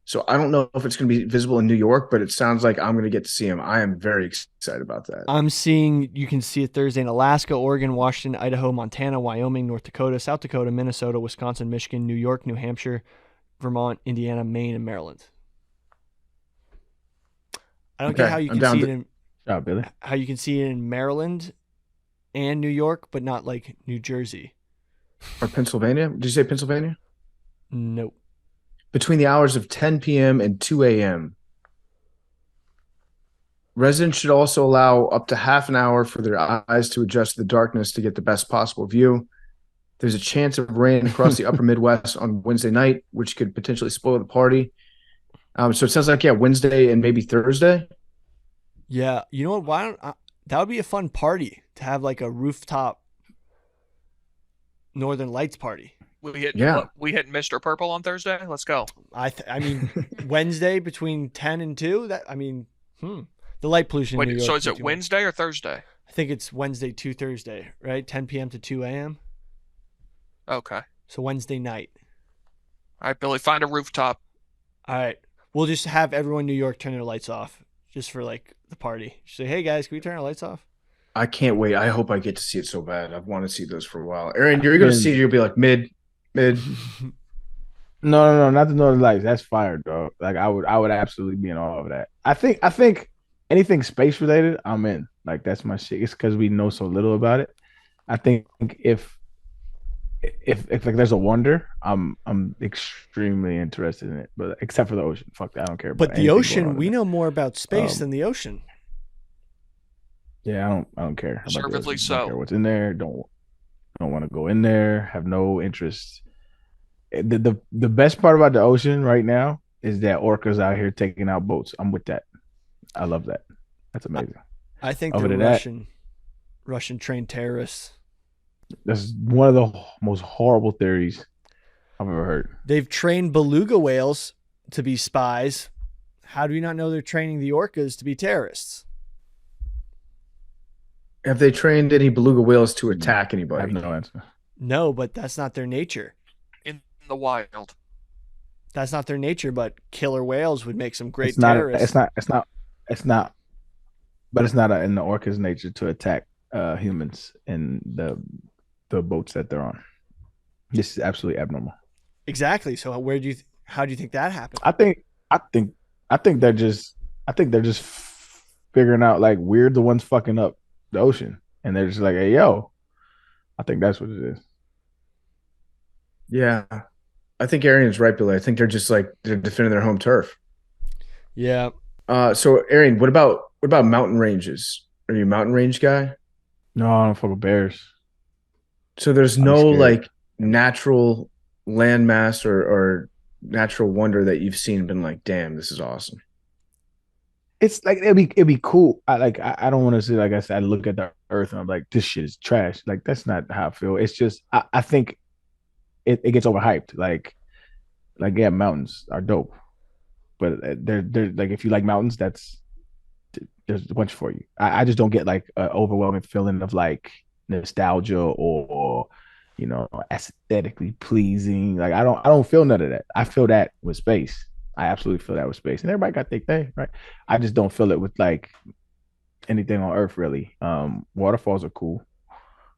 So I don't know if it's going to be visible in New York, but it sounds like I'm going to get to see them. I am very excited about that. I'm seeing you can see it Thursday in Alaska, Oregon, Washington, Idaho, Montana, Wyoming, North Dakota, South Dakota, Minnesota, Wisconsin, Michigan, New York, New Hampshire, Vermont, Indiana, Maine, and Maryland. I don't get Okay, how you I'm can down see to- it in Oh, Billy. how you can see it in Maryland and New York, but not like New Jersey. Or Pennsylvania. Did you say Pennsylvania? Nope. Between the hours of 10 p.m. and 2 a.m. Residents should also allow up to half an hour for their eyes to adjust to the darkness to get the best possible view. There's a chance of rain across the upper Midwest on Wednesday night, which could potentially spoil the party. So it sounds like, Wednesday and maybe Thursday. Yeah, you know what? Why don't that would be a fun party to have like a rooftop Northern Lights party. We hit Yeah. we hit Mr. Purple on Thursday. Let's go. I mean Wednesday between 10 and 2. The light pollution in New Wait, York. so is would it be too much. Wednesday or Thursday? I think it's Wednesday to Thursday, right? 10 p.m. to 2 a.m. Okay. So Wednesday night. All right, Billy, find a rooftop. All right. We'll just have everyone in New York turn their lights off just for like the party. Just say, hey guys, can we turn our lights off? I can't wait. I hope I get to see it so bad. I've wanted to see those for a while. Arian, you're going to see it. You'll be like mid. No, not the Northern Lights. That's fire, dog. Like I would absolutely be in awe of that. I think anything space related, I'm in. Like that's my shit. It's because we know so little about it. I think if like there's a wonder, I'm extremely interested in it. But except for the ocean, fuck that. I don't care. But about the anything going ocean, on we in there. know more about space than the ocean. Yeah, I don't care. about the Deservedly ocean. Don't so. care what's in there. Don't want to go in there. Have no interest. The best part about the ocean right now is that orcas out here taking out boats. I'm with that. I love that. That's amazing. I think Over they're to that. Russian trained terrorists. That's one of the most horrible theories I've ever heard. They've trained beluga whales to be spies. How do you not know they're training the orcas to be terrorists? Have they trained any beluga whales to attack I anybody? have no answer. No, but that's not their nature. In the wild. That's not their nature, but killer whales would make some great It's not. terrorists. It's not. But it's not in the orca's nature to attack humans in the boats that they're on. This is absolutely abnormal. Exactly. So how do you think that happened? I think they're just figuring out like we're the ones fucking up the ocean, and they're just like, hey, yo, I think that's what it is. Yeah. I think Arian's right, Billy. I think they're just like they're defending their home turf. Yeah. So Arian, what about mountain ranges? Are you a mountain range guy? No, I don't fuck with bears. So there's I'd be no scared. like natural landmass or natural wonder that you've seen and been like, damn, this is awesome. It's like it'd be cool. I don't want to say like I said, I look at the earth and I'm like, this shit is trash. Like that's not how I feel. It's just I think it gets overhyped. Like yeah, mountains are dope, but they're like if you like mountains, there's a bunch for you. I just don't get like an overwhelming feeling of like nostalgia or aesthetically pleasing. Like I don't feel none of that. I feel that with space. I absolutely feel that with space, and everybody got their thing, right? I just don't feel it with like anything on Earth really. Waterfalls are cool,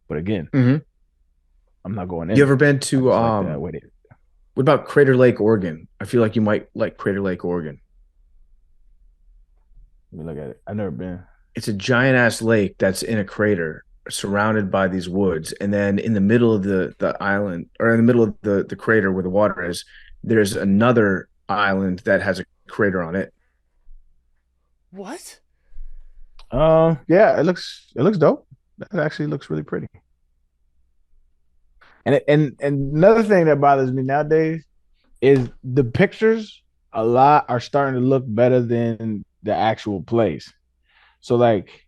but again, Mhm. I'm not going in. You ever been I to just like that way. what about Crater Lake, Oregon? I feel like you might like Crater Lake, Oregon. Let me look at it. I've never been. It's a giant ass lake that's in a crater surrounded by these woods, and then in the middle of the island, or in the middle of the crater where the water is, there's another island that has a crater on it. What? Yeah, it looks dope. That actually looks really pretty. And another thing that bothers me nowadays is the pictures a lot are starting to look better than the actual place. So like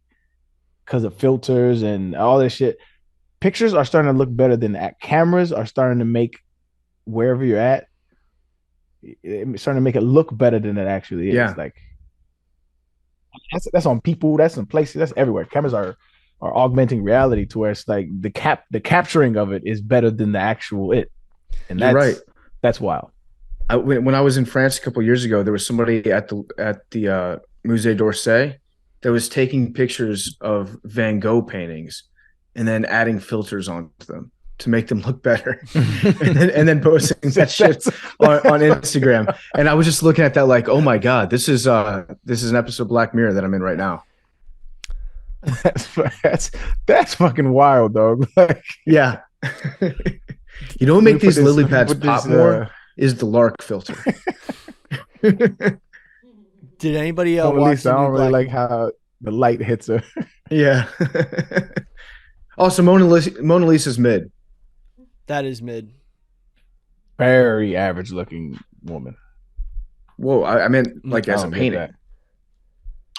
because of filters and all this shit, pictures are starting to look better than that. Cameras are starting to make wherever you're at, it's starting to make it look better than it actually is. Yeah, Like that's on people, that's in places, that's everywhere. Cameras are augmenting reality to where it's like the capturing of it is better than the actual it, and you're right. that's wild. When I was in France a couple years ago, there was somebody at the Musée d'Orsay that was taking pictures of Van Gogh paintings and then adding filters onto them to make them look better, and then posting that shit on Instagram. And I was just looking at that like, oh my god, this is an episode of Black Mirror that I'm in right now. that's that's fucking wild, dog. Like, Yeah. You know what make these lily pads pop more is the lark filter. Did anybody Mona watch Lisa, the I new don't really Black? like how the light hits her. Yeah. Also, Mona Lisa's mid. That is mid. Very average looking woman. Whoa, I meant like I as a don't get painting. that.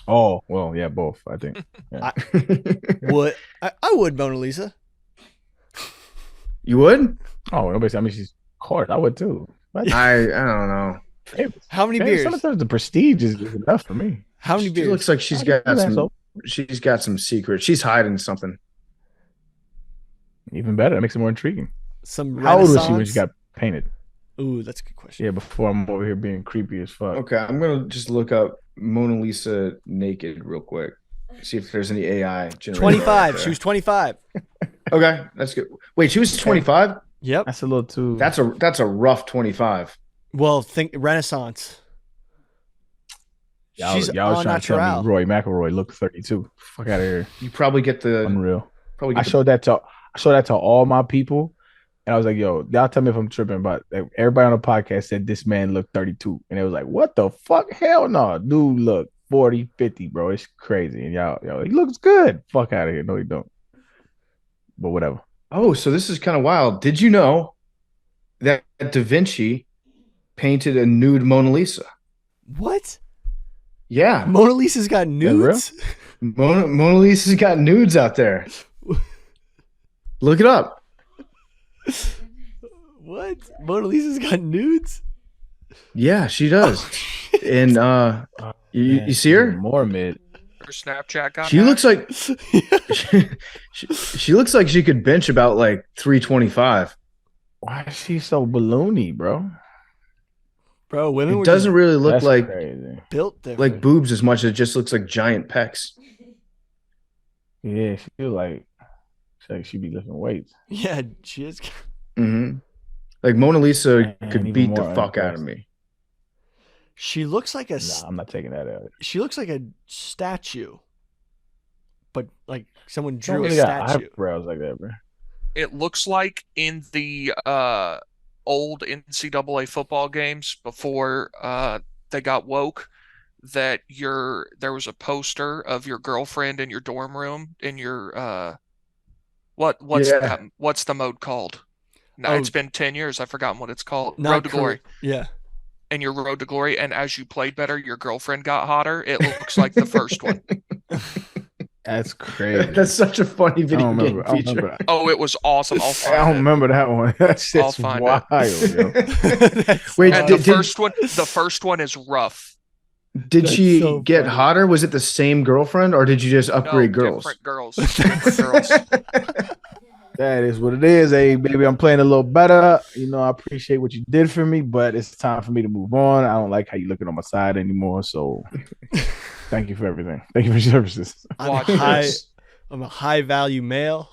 Oh, well, yeah, both, I think. Yeah. I would Mona Lisa. You would? Oh, nobody. I mean, she's of course I would too. What? I don't know. How many Man, beers? sometimes the prestige is enough for me. How many She beers? looks like she's got some secret. She's hiding something. Even better. That makes it more intriguing. Some How old was she when Renaissance? she got painted? Ooh, that's a good question. Yeah, before I'm over here being creepy as fuck. Okay, I'm gonna just look up Mona Lisa naked real quick. See if there's any AI generated. 25. She was 25. Okay, that's good. Wait, she was 25? Yep. That's a little too. That's a rough 25. Well, think Renaissance. She's y'all was all trying to tell natural. me Roy McIlroy looked 32. Fuck out of here. You probably get the Unreal. probably I get the, showed that to all my people, and I was like, "Yo, y'all tell me if I'm tripping." But everybody on the podcast said this man looked 32, and it was like, "What the fuck? Hell no, dude, look 40, 50, bro. It's crazy." And y'all, he looks good. Fuck out of here. No, he don't. But whatever. Oh, so this is kind of wild. Did you know that Da Vinci painted a nude Mona Lisa? What? Yeah, Mona Lisa's got nudes? Mona Lisa's got nudes out there. Look it up. What? Mona Lisa's got nudes? Yeah, she does. And you see her? More mid. Her Snapchat got She hacked. looks like she looks like she could bench about like 325. Why is she so balloony, bro? Bro, women It were doesn't just really look That's like crazy. built different. like boobs as much. It just looks like giant pecs. Yeah, she feel like she be lifting weights. Yeah, she is. Hmm. Like Mona Lisa Man, could even beat the more fuck out of unimpressed. me. She looks like a. Nah, I'm not taking that out. She looks like a statue, but like someone Don't drew a really got statue. eyebrows like that, bro. It looks like in the old NCAA football games before they got woke that there was a poster of your girlfriend in your dorm room in your Yeah. what's the mode called? No, Oh. it's been 10 years. I've forgotten what it's called. Not Road to Glory. Yeah. And your Road to Glory, and as you played better, your girlfriend got hotter. It looks like the first one. That's crazy. That's such a funny video game I don't feature. remember. Oh, it was awesome. I'll I find don't it. remember that one. That I'll shit's find wild, yo. Wait, And the first one is rough. did That's she so get funny. hotter? Was it the same girlfriend, or did you just No, upgrade girls? different girls. Different girls. That is what it is. Hey, baby, I'm playing a little better. You know, I appreciate what you did for me, but it's time for me to move on. I don't like how you looking on my side anymore. So thank you for everything. Thank you for your services. Watch this. I'm a high value male.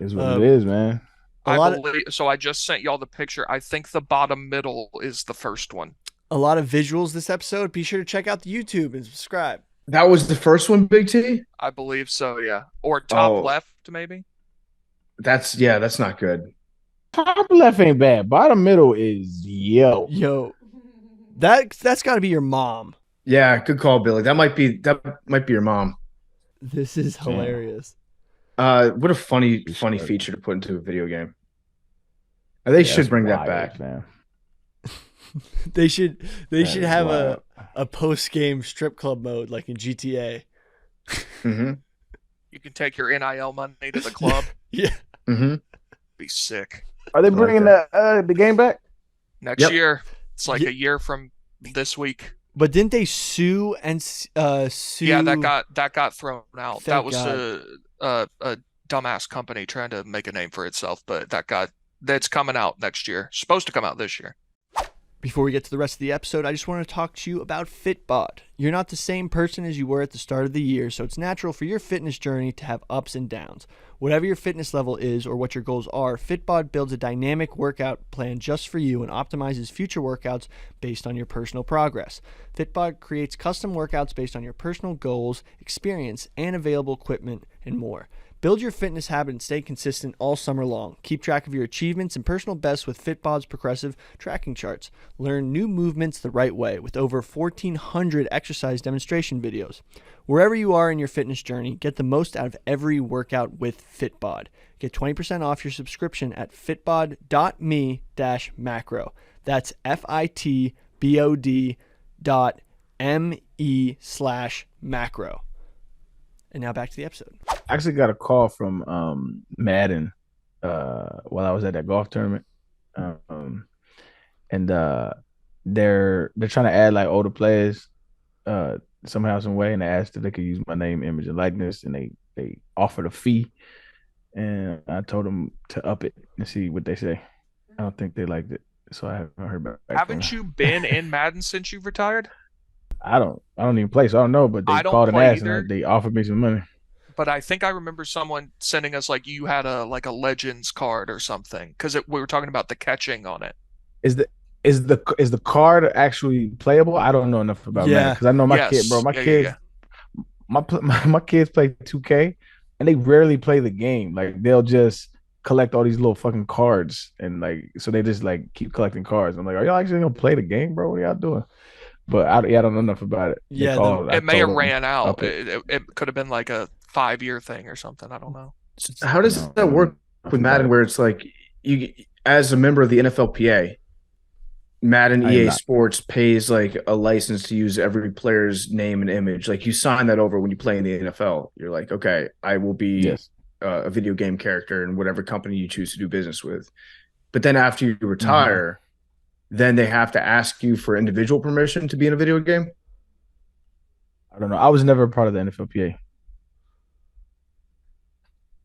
Is what it is, man. So I just sent y'all the picture. I think the bottom middle is the first one. A lot of visuals this episode. Be sure to check out the YouTube and subscribe. That was the first one, Big T? I believe so, yeah. Or top Oh. left, maybe. That's not good. Top left ain't bad. Bottom middle is Yo, that's got to be your mom. Yeah, good call, Billy. That might be your mom. This is hilarious. What a funny feature to put into a video game. They should bring that back. man. They should That have is a post game strip club mode like in GTA. Mm-hmm. You can take your NIL money to the club. Yeah. Mm-hmm. Be sick. Are they like bringing the game back? Next Yep. year. It's like Ye- a year from this week. But didn't they sue and sue? Yeah, that got thrown out. Thank That was God. a dumbass company trying to make a name for itself, but that's coming out next year. Supposed to come out this year. Before we get to the rest of the episode, I just want to talk to you about Fitbod. You're not the same person as you were at the start of the year, so it's natural for your fitness journey to have ups and downs. Whatever your fitness level is or what your goals are, Fitbod builds a dynamic workout plan just for you and optimizes future workouts based on your personal progress. Fitbod creates custom workouts based on your personal goals, experience, and available equipment, and more. Build your fitness habit and stay consistent all summer long. Keep track of your achievements and personal bests with Fitbod's progressive tracking charts. Learn new movements the right way with over 1,400 exercise demonstration videos. Wherever you are in your fitness journey, get the most out of every workout with Fitbod. Get 20% off your subscription at fitbod.me-macro. That's FITBOD.me/macro. And now back to the episode. I actually got a call from Madden while I was at that golf tournament. And they're trying to add like older players somehow, some way, and they asked if they could use my name, image, and likeness, and they offered a fee. And I told them to up it and see what they say. I don't think they liked it, so I haven't heard back. Haven't you been in Madden since you've retired? I don't even play, so I don't know. But they I don't called and play asked, either. and they offered me some money. But I think I remember someone sending us like you had a Legends card or something because we were talking about the catching on it. Is the card actually playable? I don't know enough about that because I know my kid, bro. My kids, my kids play 2K, and they rarely play the game. Like they'll just collect all these little fucking cards, and like so they just like keep collecting cards. I'm like, are y'all actually gonna play the game, bro? What are y'all doing? But I don't know enough about it. Yeah, it may have ran out. It could have been like a 5-year thing or something. I don't know. How does that work with Madden, where it's like you, as a member of the NFLPA, Madden EA Sports pays like a license to use every player's name and image. Like you sign that over when you play in the NFL. You're like, okay, I will be a video game character in whatever company you choose to do business with. But then after you retire, then they have to ask you for individual permission to be in a video game. I don't know. I was never a part of the NFLPA.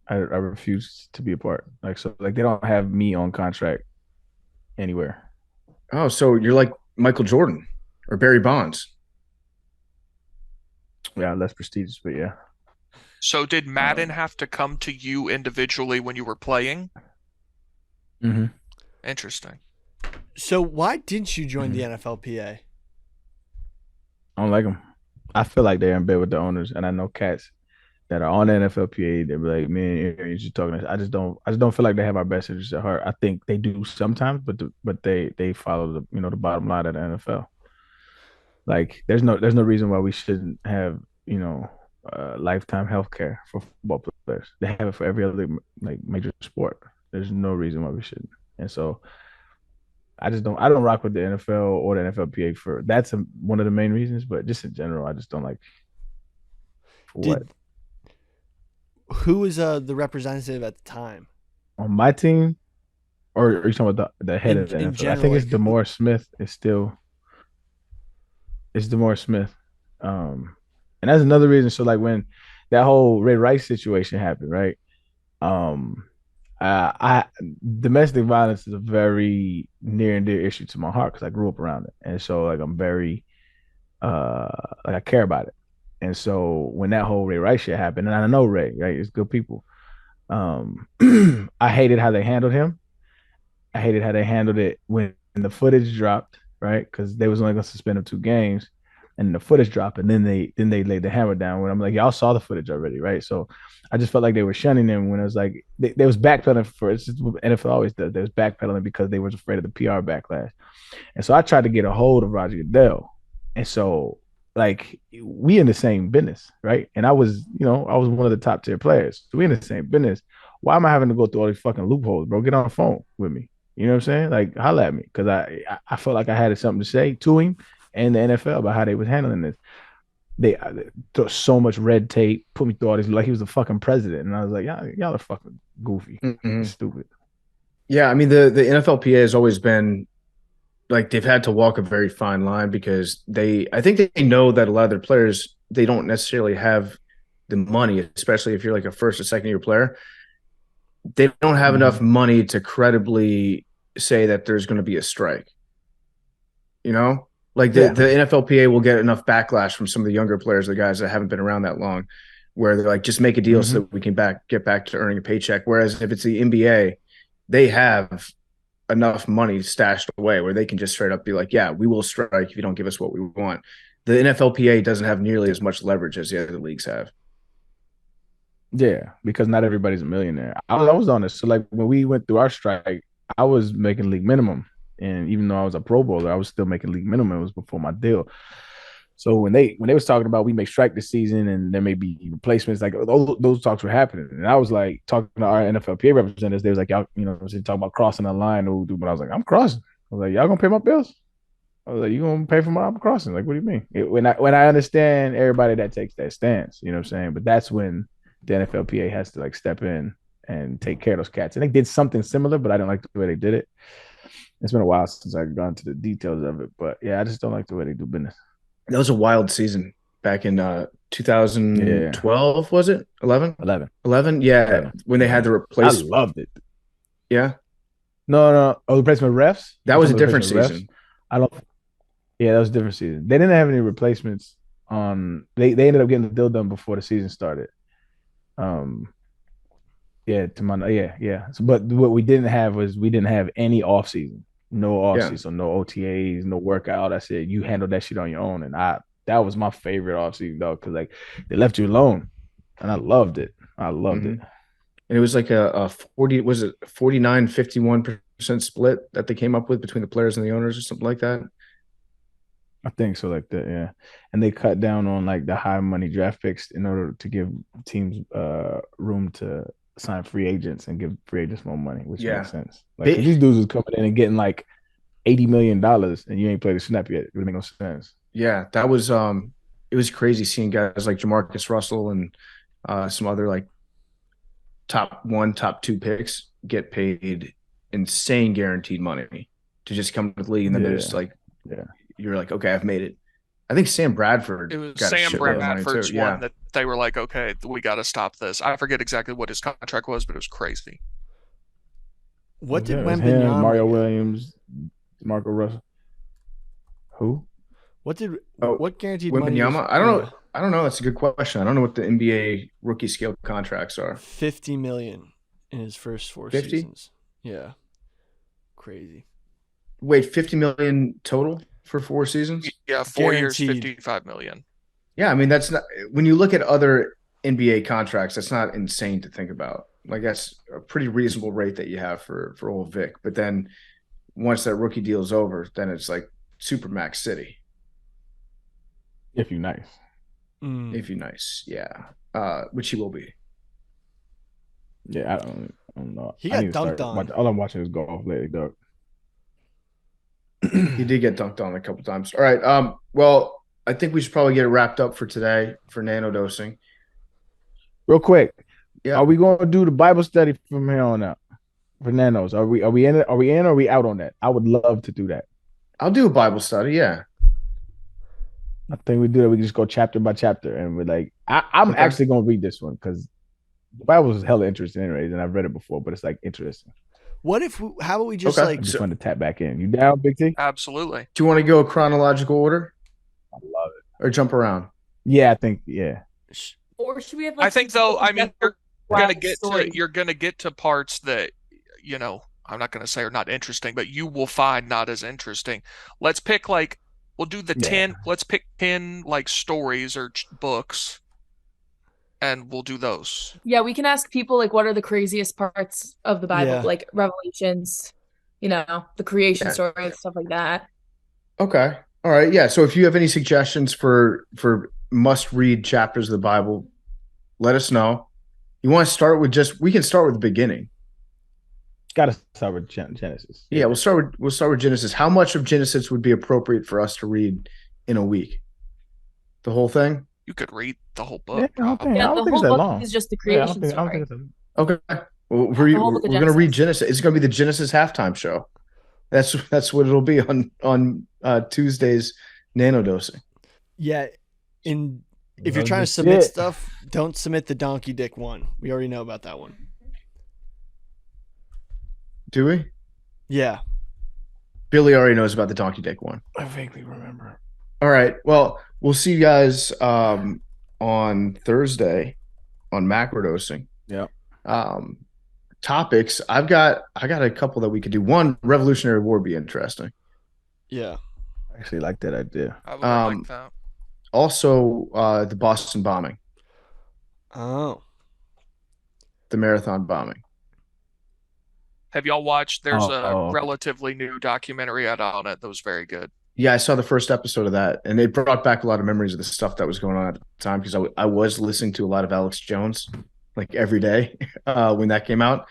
I refused to be a part. Like they don't have me on contract anywhere. Oh, so you're like Michael Jordan or Barry Bonds. Yeah, less prestigious, but yeah. So did Madden have to come to you individually when you were playing? Mm-hmm. Interesting. So why didn't you join the Mhm. NFLPA? I don't like them. I feel like they're in bed with the owners, and I know cats that are on the NFLPA. They be like, man, you're just talking. I just don't feel like they have our best interests at heart. I think they do sometimes, but they follow the bottom line of the NFL. Like, there's no reason why we shouldn't have lifetime health care for football players. They have it for every other like major sport. There's no reason why we shouldn't. And so I don't rock with the NFL or the NFLPA for that's one of the main reasons, but just in general, I just don't like for what. Did who was the representative at the time? On my team, or are you talking about the head of the In NFL? I general, think it's like Demore Smith. It's Demore Smith. And that's another reason. So like when that whole Ray Rice situation happened, right? Um, I domestic violence is a very near and dear issue to my heart because I grew up around it, and so like I'm very like I care about it. And so when that whole Ray Rice shit happened, and I know Ray, right? It's good people. Um, I hated how they handled him. I hated how they handled it when the footage dropped, right? Because they was only gonna suspend him 2 games, and the footage dropped, and then they laid the hammer down. When I'm like, y'all saw the footage already, right? So I just felt like they were shunning him when it was like they was backpedaling for it's just what NFL always does. They was backpedaling because they was afraid of the PR backlash. And so I tried to get a hold of Roger Goodell. And so like we in the same business, right? And I was one of the top tier players. So we in the same business. Why am I having to go through all these fucking loopholes, bro? Get on the phone with me. You know what I'm saying? Like, holla at me because I felt like I had something to say to him and the NFL about how they was handling this. They threw so much red tape, put me through all this like he was the fucking president, and I was like, y'all are fucking goofy, Mm-hmm. stupid. Yeah, I mean the NFLPA has always been like they've had to walk a very fine line because I think they know that a lot of their players they don't necessarily have the money, especially if you're like a first or second year player. They don't have enough Mm-hmm. money to credibly say that there's going to be a strike. You know, like the Yeah. the NFLPA will get enough backlash from some of the younger players, the guys that haven't been around that long, where they're like, just make a deal so Mm-hmm. that we can get back to earning a paycheck. Whereas if it's the NBA, they have enough money stashed away where they can just straight up be like, yeah, we will strike if you don't give us what we want. The NFLPA doesn't have nearly as much leverage as the other leagues have. Yeah, because not everybody's a millionaire. I was on this. So like when we went through our strike, I was making league minimum. And even though I was a pro bowler, I was still making league minimum. It was before my deal. So when they was talking about we may strike this season and there may be replacements, like those talks were happening. And I was like talking to our NFLPA representatives, they was like, y'all, talking about crossing the line, but I was like, I'm crossing. I was like, y'all gonna pay my bills? I was like, you gonna pay for my I'm crossing? Like, what do you mean? When I understand everybody that takes that stance, you know what I'm saying? But that's when the NFLPA has to like step in and take care of those cats. And they did something similar, but I didn't like the way they did it. It's been a while since I've gone to the details of it, but yeah, I just don't like the way they do business. That was a wild season back in Yeah, 2012, was it? 11? 11, 11? Yeah, 11. when they had Yeah, to I replace. loved it. Yeah, No, no, oh, replacement refs. that You was talking a about different replacement refs? season. I don't. Yeah, that was a different season. They didn't have any replacements on. They ended up getting the deal done before the season started. Um, Yeah, to my yeah. So, but what we didn't have was we didn't have any off season, no off Yeah. season, so no OTAs, no workout. I said you handle that shit on your own, and that was my favorite off season though, because like they left you alone, and I loved it. I loved it. Mhm. And it was like a 40, was it 49, 51% split that they came up with between the players and the owners or something like that? I think so, like that, yeah. And they cut down on like the high money draft picks in order to give teams room to sign free agents and give free agents more money, which Yeah. makes sense. Like, They, because these dudes was coming in and getting like $80 million and you ain't played a snap yet. It would make no sense. yeah, that was it was crazy seeing guys like Jamarcus Russell and some other like top one, top two picks get paid insane guaranteed money to just come to the league. And then there's Yeah. like, Yeah. you're like, okay, I've made it. I think Sam Bradford It was got a Sam shitload of money too. Bradford's Yeah. one that they were like, okay, we got to stop this. I forget exactly what his contract was, but it was crazy. What did It was him, Wembenyama Mario get? Williams, Marco Russell? Who? Oh, What guaranteed money? Wembanyama? I don't know. I don't know. That's a good question. I don't know what the NBA rookie scale contracts are. 50 million in his first 4 50? seasons. Yeah, crazy. wait, 50 million total for 4 seasons? Yeah, 4 years, Guaranteed. 55 million. Yeah, I mean that's not when you look at other NBA contracts, that's not insane to think about. Like that's a pretty reasonable rate that you have for old Vic. But then once that rookie deal is over, then it's like Supermax City. If you're nice. If you're nice, yeah. Which he will be. Yeah, I don't know. He I got need to dunked start on. all I'm watching is golf lately, dog. He did get dunked on a couple times. All right. Well, I think we should probably get it wrapped up for today for nanodosing. Real quick, Yeah. are we going to do the Bible study from here on out for nanos? Are we in it? Are we in or are we out on that? I would love to do that. I'll do a Bible study, yeah. I think we do that. We can just go chapter by chapter, and we're like, I'm Okay. actually going to read this one because the Bible is hella interesting, anyways, and I've read it before, but it's like interesting. What if? How about we just Okay. I like? just wanted to tap back in. You down, Big T? Absolutely. Do you want to go chronological order I love it. or jump around? Yeah, I think yeah. Or should we have? I think though, I mean, you're gonna Wow, get story. to you're gonna get to parts that I'm not gonna say are not interesting, but you will find not as interesting. Let's pick like we'll do the Yeah. 10. Let's pick 10 like stories or books, and we'll do those. Yeah, we can ask people like what are the craziest parts of the Bible, Yeah. like Revelations, the creation Yeah. story and stuff like that. Okay. All right. Yeah. So if you have any suggestions for must read chapters of the Bible, let us know. You want to start with we can start with the beginning. Got to start with Genesis. Yeah, we'll start with Genesis. How much of Genesis would be appropriate for us to read in a week? The whole thing? You could read the whole Yeah, book. I don't think, probably. I Yeah, don't the think it's whole that book long. is just the Yeah, I creation don't think story. it's that. Okay. Well, The whole book we're of going to read Genesis. Genesis. It's going to be the Genesis halftime show. That's what it'll be on Tuesdays nanodosing. Yeah, if you're Well, trying to that's submit it. stuff, don't submit the donkey dick one. We already know about that one. Do we? Yeah. Billy already knows about the donkey dick one. I vaguely remember. All right. Well, we'll see you guys on Thursday on macrodosing. Yeah. Topics. I got a couple that we could do. One, Revolutionary War would be interesting. Yeah. I actually like that idea. I would like that. Also, the Boston bombing, Oh. the marathon bombing. Have y'all watched? There's a Oh. relatively new documentary out on it that was very good. Yeah, I saw the first episode of that, and it brought back a lot of memories of the stuff that was going on at the time because I was listening to a lot of Alex Jones like every day when that came out.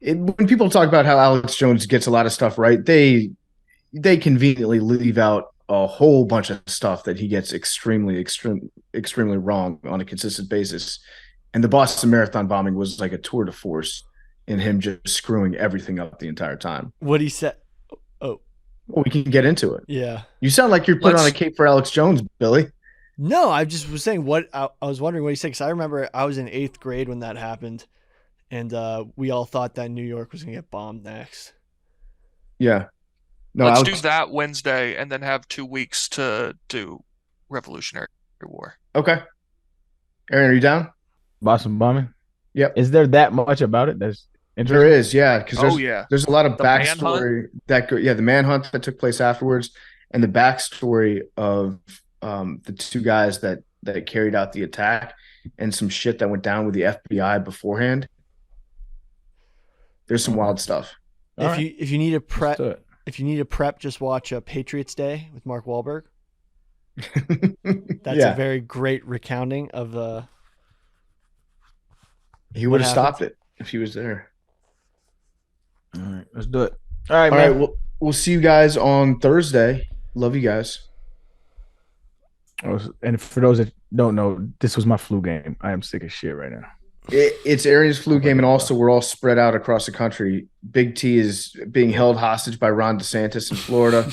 When people talk about how Alex Jones gets a lot of stuff right, they conveniently leave out a whole bunch of stuff that he gets extremely wrong on a consistent basis. And the Boston Marathon bombing was like a tour de force in him just screwing everything up the entire time. What he said. Oh, Well, we can get into it. yeah. You sound like you're putting on a Let's- cape for Alex Jones, Billy. No, I just was saying what I was wondering what he said because I remember I was in 8th grade when that happened, and we all thought that New York was gonna get bombed next. Yeah. No, Let's Alex, do that Wednesday and then have 2 weeks to do Revolutionary War. Okay. Arian, are you down? Boston bombing. Yep. Is there that much about it? That's There interesting. is, yeah, because Oh yeah. there's a lot of The backstory the manhunt that took place afterwards, and the backstory of the two guys that carried out the attack, and some shit that went down with the FBI beforehand. There's some wild stuff. All If right. you need a Let's prep, do it. if you need a prep, just watch Patriots Day with Mark Wahlberg. That's Yeah, a very great recounting of the. he would have happened? stopped it if he was there. All right, let's do it. All right, All man. right, we'll see you guys on Thursday. Love you guys. And for those that don't know, this was my flu game. I am sick as shit right now. It's Arian's flu game, and also we're all spread out across the country. Big T is being held hostage by Ron DeSantis in Florida.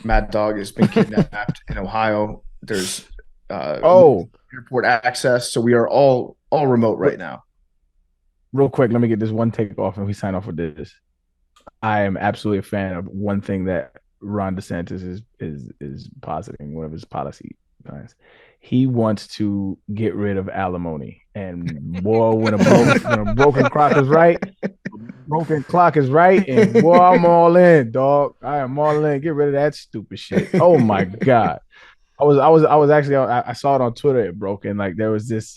Mad Dog has been kidnapped in Ohio. There's airport access, so we are all remote right now. Real quick, let me get this one take off and we sign off with this. I am absolutely a fan of one thing that Ron DeSantis is positing, one of his policy lines. He wants to get rid of alimony. And boy, when a broken clock is right, broken clock is right, and boy, I'm all in, dog. I am all in. Get rid of that stupid shit. Oh my god. I was actually I saw it on Twitter. It broke, and like there was this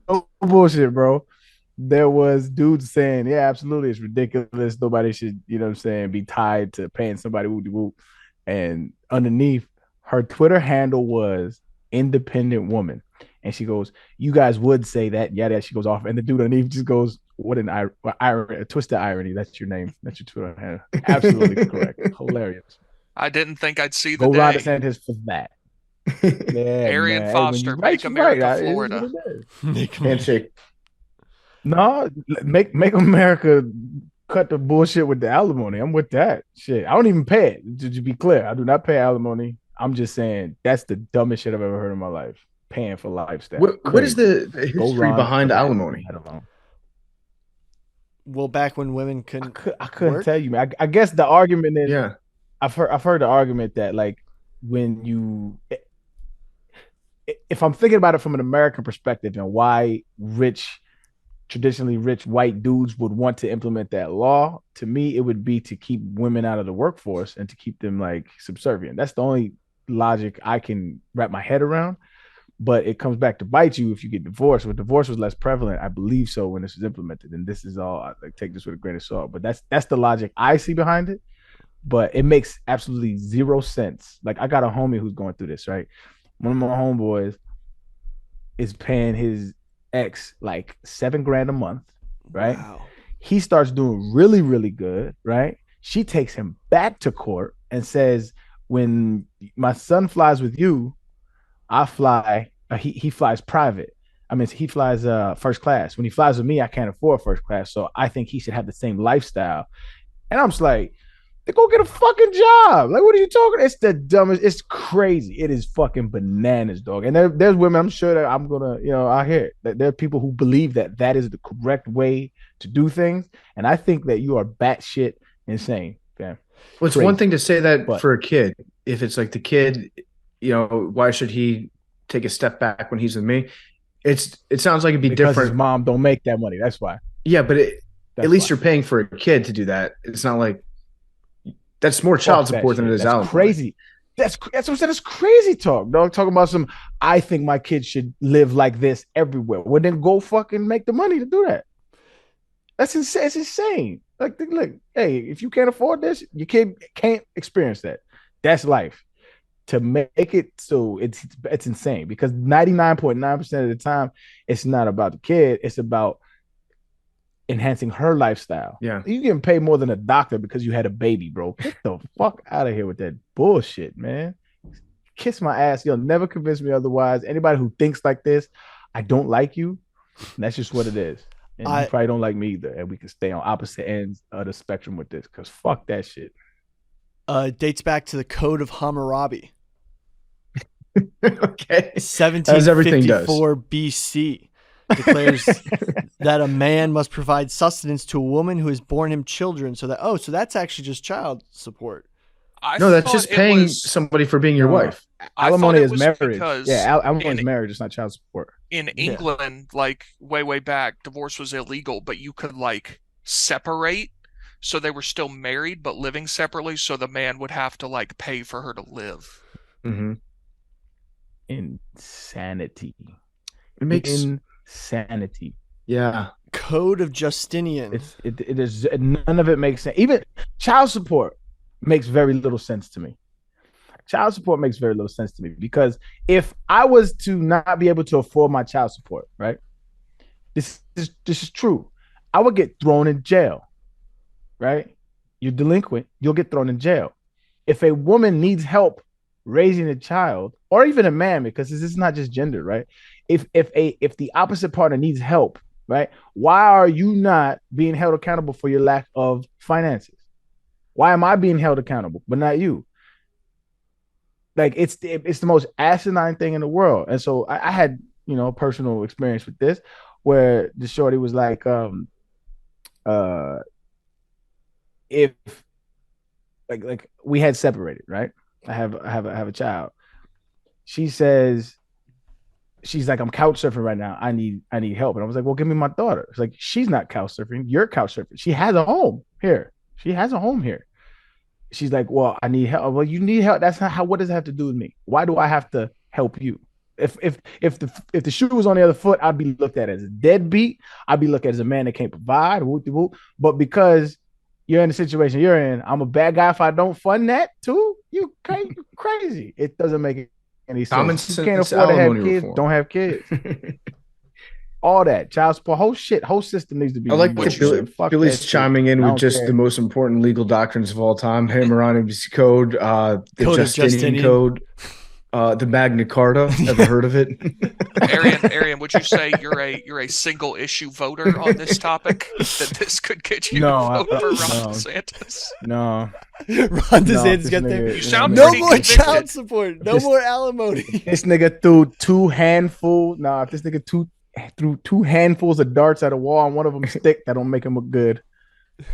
no bullshit, bro. There was dudes saying, yeah, absolutely, it's ridiculous. Nobody should, you know what I'm saying, be tied to paying somebody whoop de whoop. And underneath her Twitter handle was independent woman. And she goes, you guys would say that, yeah. She goes off, and the dude underneath just goes, what an irony, a twisted irony. That's your name. That's your Twitter handle. Absolutely correct. Hilarious. I didn't think I'd see the Go Ron day. DeSantis for that. Yeah, Arian man. Foster, Hey, make America Florida. Handshake. No, make America cut the bullshit with the alimony. I'm with that shit. I don't even pay it. To be clear, I do not pay alimony. I'm just saying that's the dumbest shit I've ever heard in my life. Paying for lifestyle. What is the history behind alimony? I don't know. Well, back when women couldn't, I couldn't work? tell you, man. I guess the argument is, Yeah. I've heard the argument that like when you, if I'm thinking about it from an American perspective and why traditionally rich white dudes would want to implement that law, to me it would be to keep women out of the workforce and to keep them like subservient. That's the only logic I can wrap my head around. But it comes back to bite you if you get divorced. When divorce was less prevalent, I believe so, when this was implemented. And this is all, like, take this with a grain of salt. But that's the logic I see behind it. But it makes absolutely zero sense. Like, I got a homie who's going through this, right? One of my homeboys is paying his ex like $7,000 a month, right? Wow. He starts doing really, really good, right? She takes him back to court and says, when my son flies with you, I fly. He flies private. I mean, he flies first class. When he flies with me, I can't afford first class, so I think he should have the same lifestyle. And I'm just like, go get a fucking job. Like, what are you talking? It's the dumbest. It's crazy. It is fucking bananas, dog. And there's women, I'm sure that I'm gonna, I hear it, that there are people who believe that that is the correct way to do things, and I think that you are batshit insane. Okay. Well, it's one thing to say that for a kid. If it's like the kid, why should he take a step back when he's with me? It sounds like it'd be because different. His mom don't make that money. That's why. Yeah, but at least you're paying for a kid to do that. It's not like that's more child support than it is alimony. Crazy. That's what I'm saying. It's crazy talk, dog. Talking about some, I think my kid should live like this everywhere. Well, then go fucking make the money to do that. That's insane. It's insane. Like, look, hey, if you can't afford this, your kid can't experience that. That's life. To make it so it's insane, because 99.9% of the time it's not about the kid, it's about enhancing her lifestyle. Yeah, you getting paid more than a doctor because you had a baby, bro. Get the fuck out of here with that bullshit, man. Kiss my ass. You'll never convince me otherwise. Anybody who thinks like this, I don't like you. That's just what it is. And you probably don't like me either, and we can stay on opposite ends of the spectrum with this, because fuck that shit. Dates back to the Code of Hammurabi. Okay. 1754 BC declares that a man must provide sustenance to a woman who has borne him children. So that's actually just child support. No, that's just paying somebody for being your wife. Alimony is marriage. Yeah, alimony is marriage. It's not child support. In England, like way back, divorce was illegal, but you could like separate. So they were still married, but living separately. So the man would have to like pay for her to live. Mm-hmm. Insanity. It makes insanity. Yeah. Code of Justinian. It is, none of it makes sense. Even child support makes very little sense to me. Child support makes very little sense to me, because if I was to not be able to afford my child support, right? This is true. I would get thrown in jail, right? You're delinquent, you'll get thrown in jail. If a woman needs help raising a child, or even a man, because this is not just gender, right? If the opposite partner needs help, right? Why are you not being held accountable for your lack of finances? Why am I being held accountable, but not you? Like, it's the most asinine thing in the world. And so I had, personal experience with this, where the shorty was like, if like we had separated, right? I have a child. She says she's like, I'm couch surfing right now. I need help. And I was like, well, give me my daughter. It's like, she's not couch surfing. You're couch surfing. She has a home here. She has a home here. She's like, well, I need help. Well, you need help. That's not how. What does it have to do with me? Why do I have to help you? If the shoe was on the other foot, I'd be looked at as a deadbeat. I'd be looked at as a man that can't provide. Whoop-de-whoop. But because you're in the situation you're in, I'm a bad guy if I don't fund that too. You crazy. It doesn't make any sense. You can't afford to have kids. Reform. Don't have kids. All that child support, whole system needs to be. I like Billy's chiming in with just the most important legal doctrines of all time: Hammurabi's Code, the Justinian Code, the Magna Carta. Ever heard of it? Arian, would you say you're a single issue voter on this topic? That this could get you to vote for Ron DeSantis? No. Ron DeSantis got there. You sound no more convicted. Child support. No more alimony. This nigga threw two handfuls. Nah, if this nigga threw two handfuls of darts at a wall and one of them stick, that don't make him look good.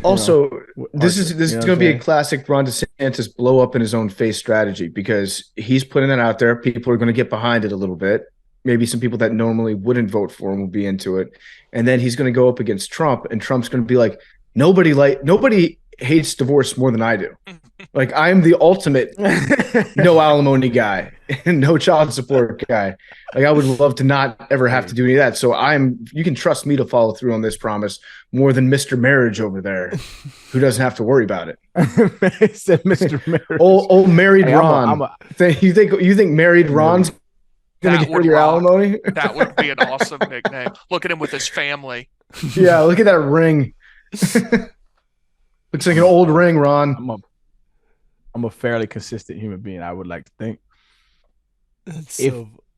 Also, this is going to be a classic Ron DeSantis blow up in his own face strategy, because he's putting that out there. People are going to get behind it a little bit. Maybe some people that normally wouldn't vote for him will be into it. And then he's going to go up against Trump, and Trump's going to be like, nobody hates divorce more than I do. Like, I'm the ultimate no alimony guy and no child support guy. Like, I would love to not ever have to do any of that. So you can trust me to follow through on this promise more than Mr. Marriage over there, who doesn't have to worry about it. He said Mr. Marriage. Old married Ron. You think married Ron's going to get your alimony? That would be an awesome nickname. Look at him with his family. Yeah, look at that ring. Looks like an old ring, Ron. I'm a fairly consistent human being, I would like to think.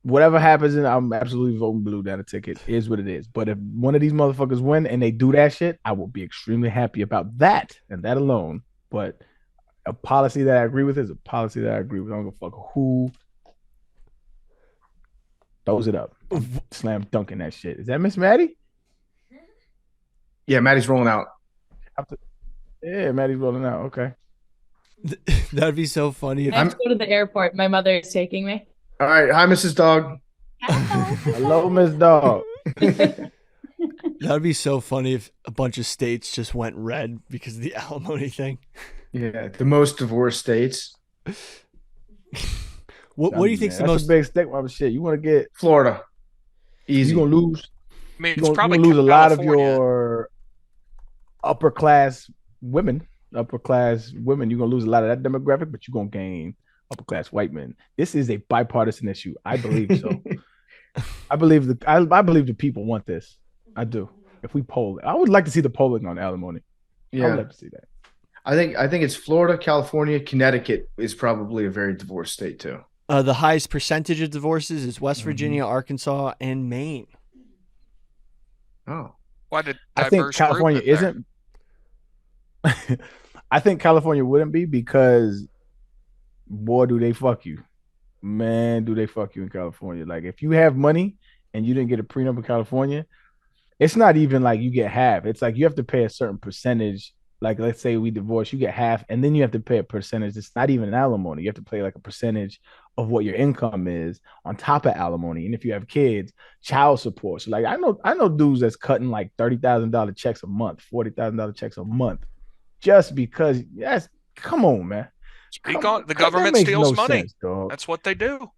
Whatever happens, I'm absolutely voting blue down the ticket. It is what it is. But if one of these motherfuckers win and they do that shit, I will be extremely happy about that and that alone. But a policy that I agree with is a policy that I agree with. I don't give a fuck who throws it up. Slam dunking that shit. Is that Miss Maddie? Yeah, Maddie's rolling out. Yeah, Maddie's rolling out. Okay. That'd be so funny. I have to go to the airport. My mother is taking me. All right. Hi, Mrs. Dog. Hello, Miss Dog. That'd be so funny if a bunch of states just went red because of the alimony thing. Yeah, the most divorced states. What do you think's the most big state? Shit, you want to get Florida? Easy. You're gonna lose. I mean, it's probably lose a lot of your upper class women. You're gonna lose a lot of that demographic, but you're gonna gain upper class white men. This is a bipartisan issue. I believe so. I believe the people want this. I do. If we poll it, I would like to see the polling on alimony. Yeah, I would like to see that. I think it's Florida, California, Connecticut is probably a very divorced state too. The highest percentage of divorces is West Virginia, Arkansas, and Maine. Oh, why did I think California isn't? I think California wouldn't be because, boy, do they fuck you. Man, do they fuck you in California. Like, if you have money and you didn't get a prenup in California, it's not even like you get half. It's like you have to pay a certain percentage. Like, let's say we divorce, you get half, and then you have to pay a percentage. It's not even an alimony. You have to pay like a percentage of what your income is on top of alimony. And if you have kids, child support. So, like, I know dudes that's cutting like $30,000 checks a month, $40,000 checks a month, just because. Yes, come on, man. The government steals money. Sense, that's what they do.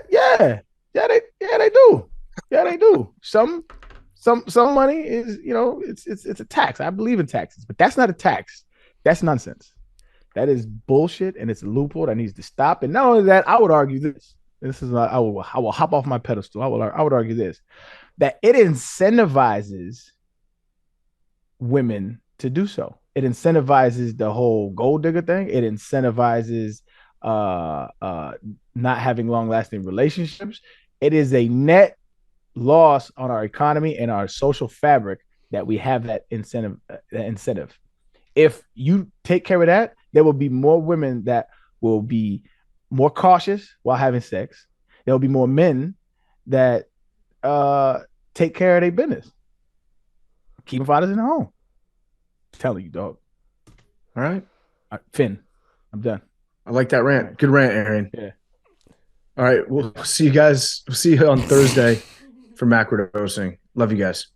Yeah, they do. Yeah, they do. Some money is, it's a tax. I believe in taxes, but that's not a tax. That's nonsense. That is bullshit, and it's a loophole that needs to stop. And not only that, I would argue this. I will hop off my pedestal. I would argue this, that it incentivizes women to do so. It incentivizes the whole gold digger thing. It incentivizes not having long-lasting relationships. It is a net loss on our economy and our social fabric that we have that incentive. If you take care of that, there will be more women that will be more cautious while having sex. There will be more men that take care of their business. Keeping fathers in the home. I'm telling you, dog. All right. Finn, I'm done. I like that rant. Good rant, Arian. Yeah. All right. We'll see you guys. We'll see you on Thursday for Macrodosing. Love you guys.